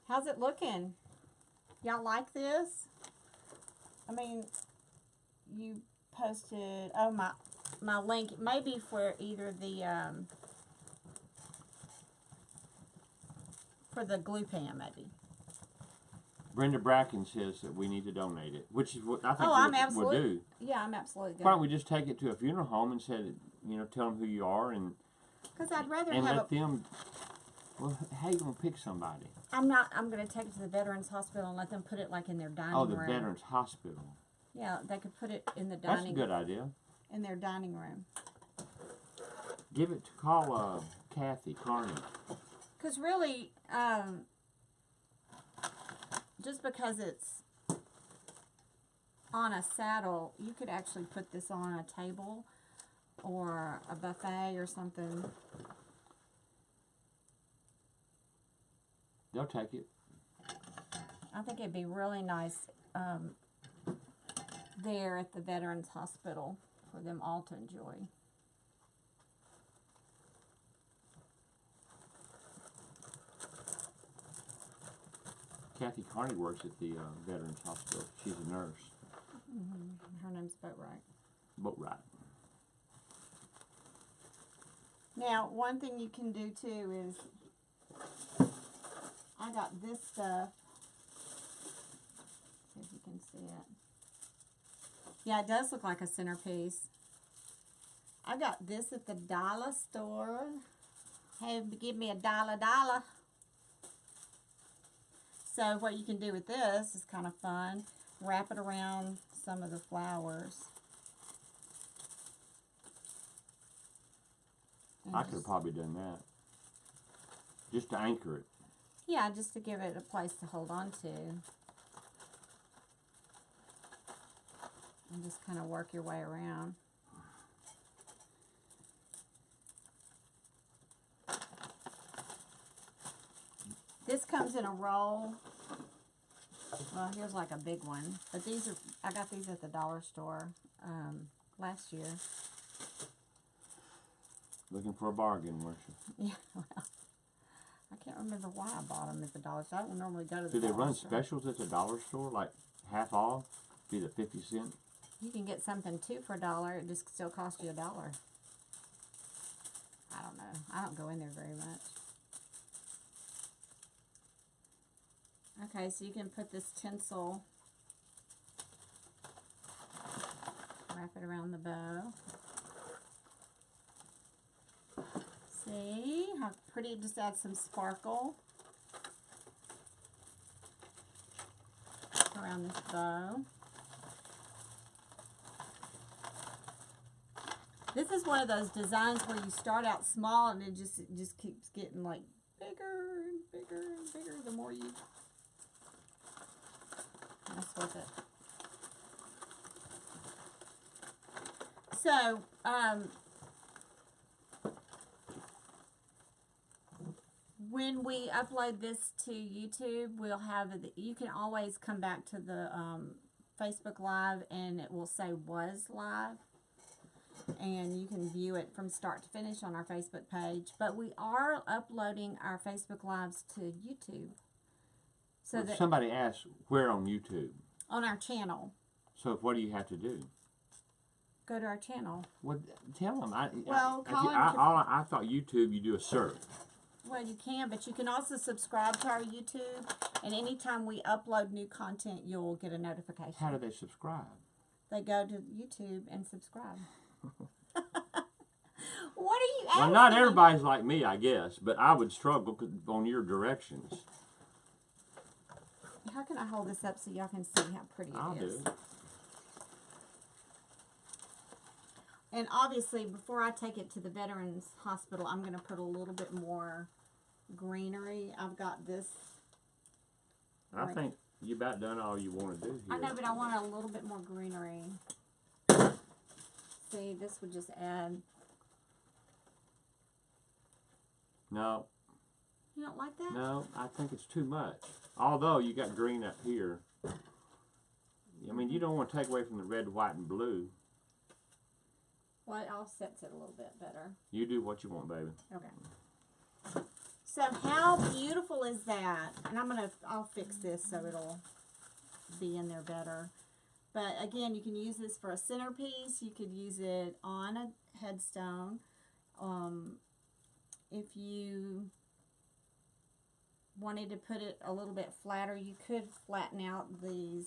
How's it looking? Y'all like this? I mean, you posted, oh, my link, maybe for either the, for the glue pan, maybe. Brenda Bracken says that we need to donate it, which is what I think we'll do. Yeah, I'm absolutely Why don't we just take it to a funeral home and say, you know, tell them who you are, and because I'd rather and have let them. Well, how you gonna pick somebody? I'm going to take it to the Veterans Hospital and let them put it like in their dining room. Oh, the Veterans Hospital. Yeah, they could put it in the dining. That's a good idea. In their dining room. Give it to call Kathy Carney. Because really, just because it's on a saddle, you could actually put this on a table or a buffet or something. They'll take it. I think it'd be really nice there at the Veterans Hospital for them all to enjoy. Kathy Carney works at the Veterans Hospital. She's a nurse. Her name's Boatwright. Boatwright. Now, one thing you can do too is, I got this stuff. See if you can see it. Yeah, it does look like a centerpiece. I got this at the dollar store. Hey, give me a dollar. So what you can do with this is kind of fun. Wrap it around some of the flowers. I could have probably done that. Just to anchor it. Yeah, just to give it a place to hold on to. And just kind of work your way around. This comes in a roll. Well, here's like a big one. But these are, I got these at the dollar store last year. Looking for a bargain, weren't you? Yeah, well, I can't remember why I bought them at the dollar store. I don't normally go to the Do they dollar run store. specials at the dollar store, like half off? Be the 50 cent? You can get something too for $1. It just still costs you $1. I don't know. I don't go in there very much. Okay, so you can put this tinsel, wrap it around the bow. See how pretty, it just adds some sparkle around this bow. This is one of those designs where you start out small and it just keeps getting like bigger and bigger and bigger the more you mess with it. So, when we upload this to YouTube, we'll have it, you can always come back to the Facebook Live and it will say was live. And you can view it from start to finish on our Facebook page. But we are uploading our Facebook Lives to YouTube. So Well, that somebody asked, where on YouTube? on our channel. So what do you have to do? Go to our channel. Well, tell them. Well, Colin, I thought YouTube, you do a search. Well, you can, but you can also subscribe to our YouTube. And anytime we upload new content, you'll get a notification. How do they subscribe? They go to YouTube and subscribe. What are you asking? Well, not everybody's like me, I guess, but I would struggle on your directions. How can I hold this up so y'all can see how pretty it I'll is? do. And obviously, before I take it to the Veterans Hospital, I'm going to put a little bit more greenery. I've got this. I think you about done all you want to do here. I know, but I want a little bit more greenery. See, this would just add. No, You don't like that? no, I think it's too much. Although you got green up here. I mean, you don't want to take away from the red, white, and blue. Well, it offsets it a little bit better. You do what you want, baby. Okay. So how beautiful is that? And I'll fix this so it'll be in there better. But again, you can use this for a centerpiece. You could use it on a headstone. If you wanted to put it a little bit flatter, you could flatten these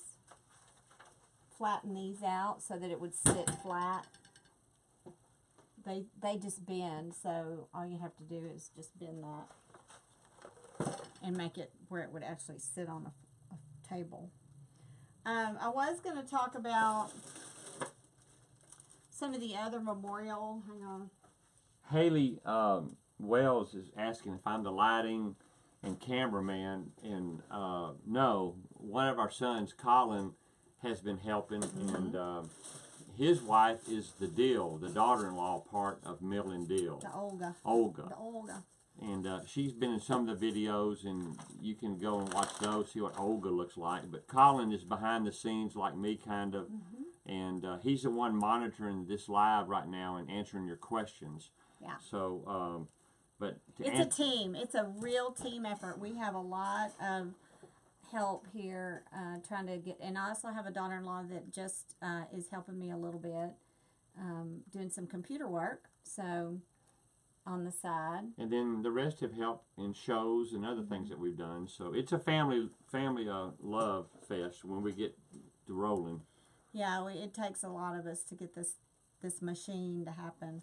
out so that it would sit flat. They just bend, so all you have to do is just bend that and make it where it would actually sit on a table. I was going to talk about some of the other memorial. Hang on. Haley Wells is asking if I'm the lighting and cameraman, and no, one of our sons, Colin, has been helping, and his wife is the daughter-in-law part of Mill and Deal. The Olga. Olga. The Olga. And she's been in some of the videos, and you can go and watch those, see what Olga looks like. But Colin is behind the scenes like me, kind of, and he's the one monitoring this live right now and answering your questions. Yeah. So, but It's a team. It's a real team effort. We have a lot of help here trying to get, and I also have a daughter-in-law that just is helping me a little bit doing some computer work, so on the side. And then the rest have helped in shows and other things that we've done. So it's a family love fest when we get to rolling. Yeah, it takes a lot of us to get this machine to happen.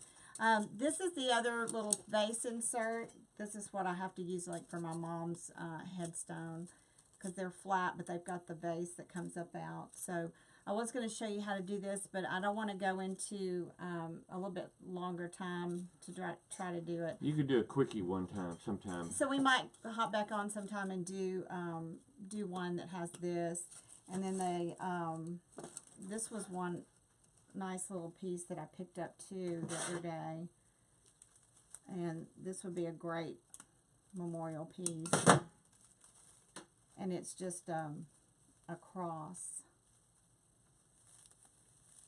This is the other little vase insert. This is what I have to use like for my mom's headstone, because they're flat, but they've got the vase that comes up out. So I was going to show you how to do this, but I don't want to go into a little bit longer time to try to do it. You could do a quickie sometime. So we might hop back on sometime and do one that has this. And then this was one nice little piece that I picked up too the other day. And this would be a great memorial piece. And it's just a cross.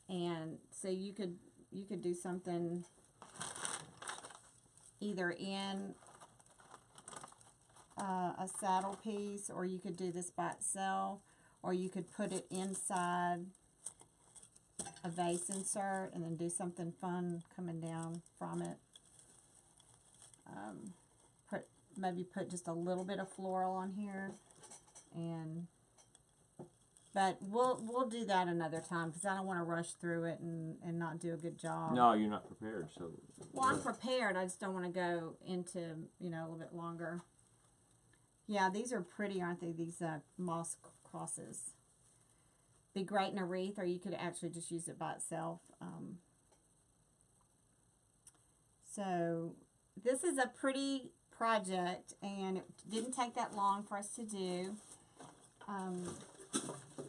And so you could do something either in a saddle piece, or you could do this by itself, or you could put it inside a vase insert and then do something fun coming down from it. Maybe put just a little bit of floral on here, but we'll do that another time, because I don't want to rush through it and not do a good job. No, you're not prepared. So. Well, I'm prepared. I just don't want to go into, a little bit longer. Yeah, these are pretty, aren't they? These moss crosses. Be great in a wreath, or you could actually just use it by itself. So this is a pretty project, and it didn't take that long for us to do.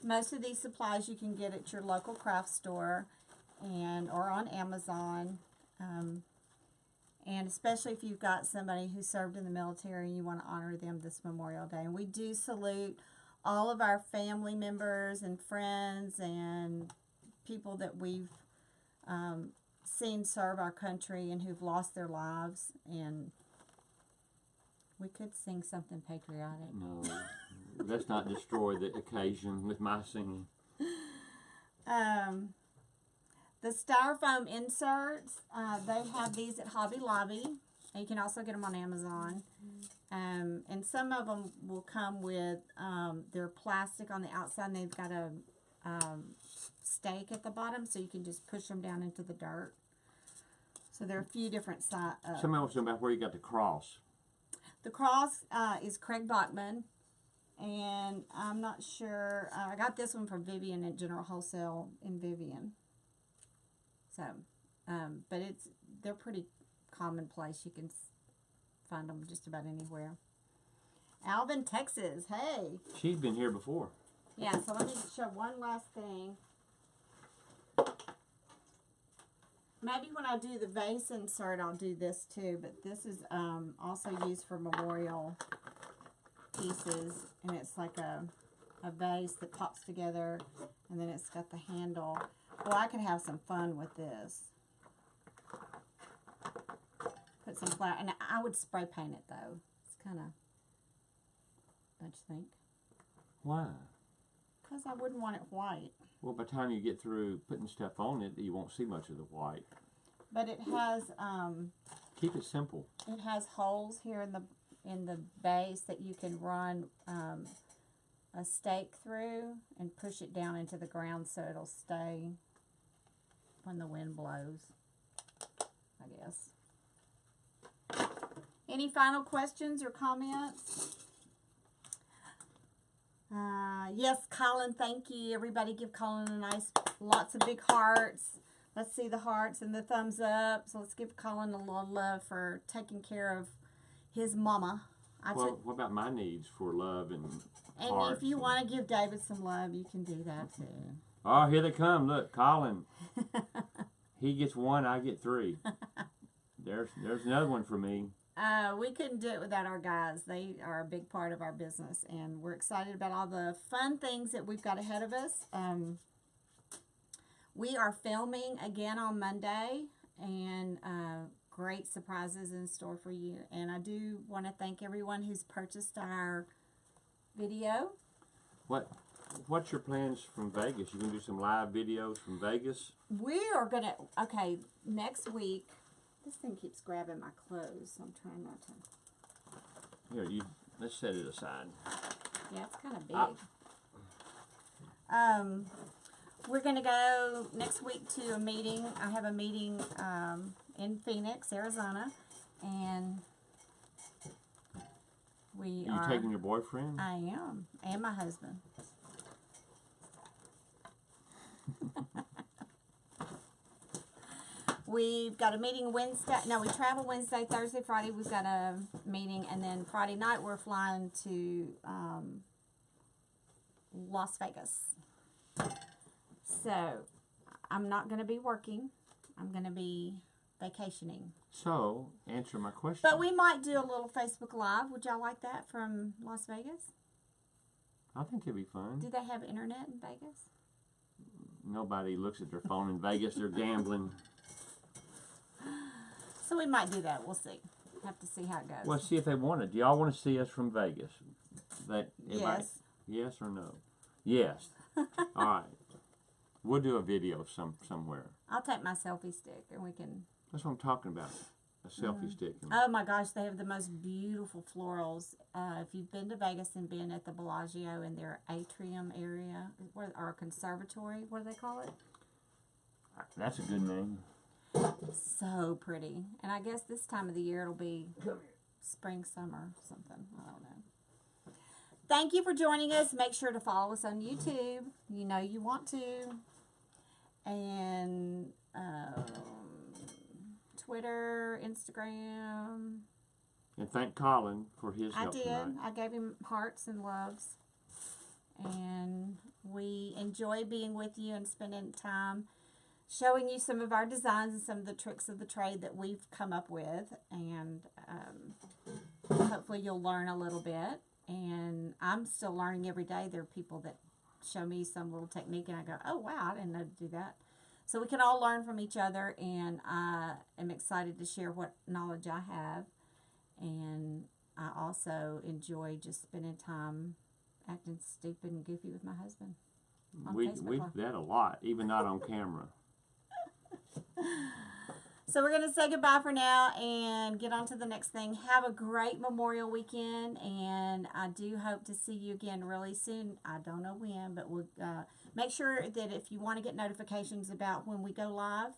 Most of these supplies you can get at your local craft store or on Amazon. And especially if you've got somebody who served in the military and you want to honor them this Memorial Day. And we do salute all of our family members and friends and people that we've seen serve our country and who've lost their lives. And we could sing something patriotic. No, let's not destroy the occasion with my singing. The styrofoam inserts, they have these at Hobby Lobby. And you can also get them on Amazon. And some of them will come with, they're plastic on the outside, and they've got a stake at the bottom, so you can just push them down into the dirt. So there are a few different sizes. Somebody wants to know about where you got the cross. The cross is Craig Bachman, and I'm not sure. I got this one from Vivian at General Wholesale in Vivian. So, but they're pretty commonplace. You can find them just about anywhere. Alvin, Texas. Hey. She's been here before. Yeah. So let me show one last thing. Maybe when I do the vase insert, I'll do this too. But this is also used for memorial pieces, and it's like a vase that pops together, and then it's got the handle. Well, I could have some fun with this. Put some flour, and I would spray paint it though. It's kind of, don't you think? Why? Because I wouldn't want it white. Well, by the time you get through putting stuff on it, you won't see much of the white. But it has keep it simple. It has holes here in the base that you can run a stake through and push it down into the ground so it'll stay when the wind blows, I guess. Any final questions or comments? Yes, Colin, thank you. Everybody give Colin a nice, lots of big hearts. Let's see the hearts and the thumbs up. So let's give Colin a little love for taking care of his mama. Well, what about my needs for love and And hearts? if you want to give David some love, you can do that too. Oh, here they come. Look, Colin. He gets one, I get three. There's another one for me. We couldn't do it without our guys. They are a big part of our business, and we're excited about all the fun things that we've got ahead of us. We are filming again on Monday, and great surprises in store for you. And I do want to thank everyone who's purchased our video. What's your plans from Vegas? You gonna do some live videos from Vegas? We are gonna, okay, next week, this thing keeps grabbing my clothes, so I'm trying not to. Here, let's set it aside. Yeah, it's kind of big. We're gonna go next week to a meeting. I have a meeting in Phoenix, Arizona, and we Are you taking your boyfriend? I am, and my husband. We've got a meeting Wednesday. No, we travel Wednesday, Thursday, Friday. We've got a meeting, and then Friday night we're flying to Las Vegas. So I'm not going to be working. I'm going to be vacationing. So answer my question. But we might do a little Facebook Live. Would y'all like that from Las Vegas? I think it'd be fun. Do they have internet in Vegas? Nobody looks at their phone in Vegas. They're gambling. So we might do that. We'll see. Have to see how it goes. Well, see if they want it. Do y'all want to see us from Vegas? Yes. Yes or no? Yes. All right. We'll do a video somewhere. I'll take my selfie stick and we can... That's what I'm talking about. A selfie stick. Oh my gosh, they have the most beautiful florals. If you've been to Vegas and been at the Bellagio in their atrium area, or conservatory, what do they call it? That's a good name. So pretty. And I guess this time of the year it'll be spring, summer, something. I don't know. Thank you for joining us. Make sure to follow us on YouTube. You know you want to. And Twitter, Instagram. And thank Colin for his help tonight. I gave him hearts and loves. And we enjoy being with you and spending time showing you some of our designs and some of the tricks of the trade that we've come up with. And hopefully you'll learn a little bit. And I'm still learning every day. There are people that show me some little technique and I go, oh wow, I didn't know to do that. So we can all learn from each other, and I am excited to share what knowledge I have. And I also enjoy just spending time acting stupid and goofy with my husband. We do that a lot, even not on camera. So we're going to say goodbye for now and get on to the next thing. Have a great Memorial Weekend, and I do hope to see you again really soon. I don't know when, but we'll make sure that if you want to get notifications about when we go live,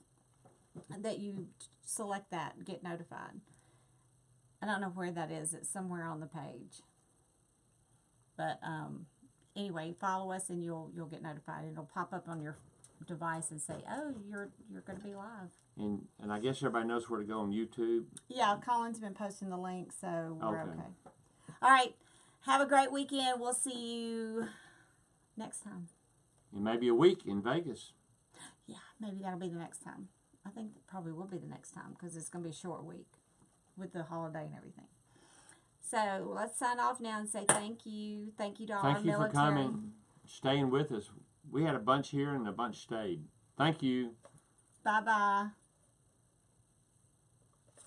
that you select that and get notified. I don't know where that is. It's somewhere on the page. But anyway, follow us and you'll get notified. It'll pop up on your device and say, oh, you're going to be live. And I guess everybody knows where to go on YouTube. Yeah, Colin's been posting the link, so we're okay. All right. Have a great weekend. We'll see you next time. And maybe a week in Vegas. Yeah, maybe that'll be the next time. I think that probably will be the next time because it's going to be a short week with the holiday and everything. So let's sign off now and say thank you. Thank you to all our military. Thank you for coming, staying with us. We had a bunch here and a bunch stayed. Thank you. Bye-bye.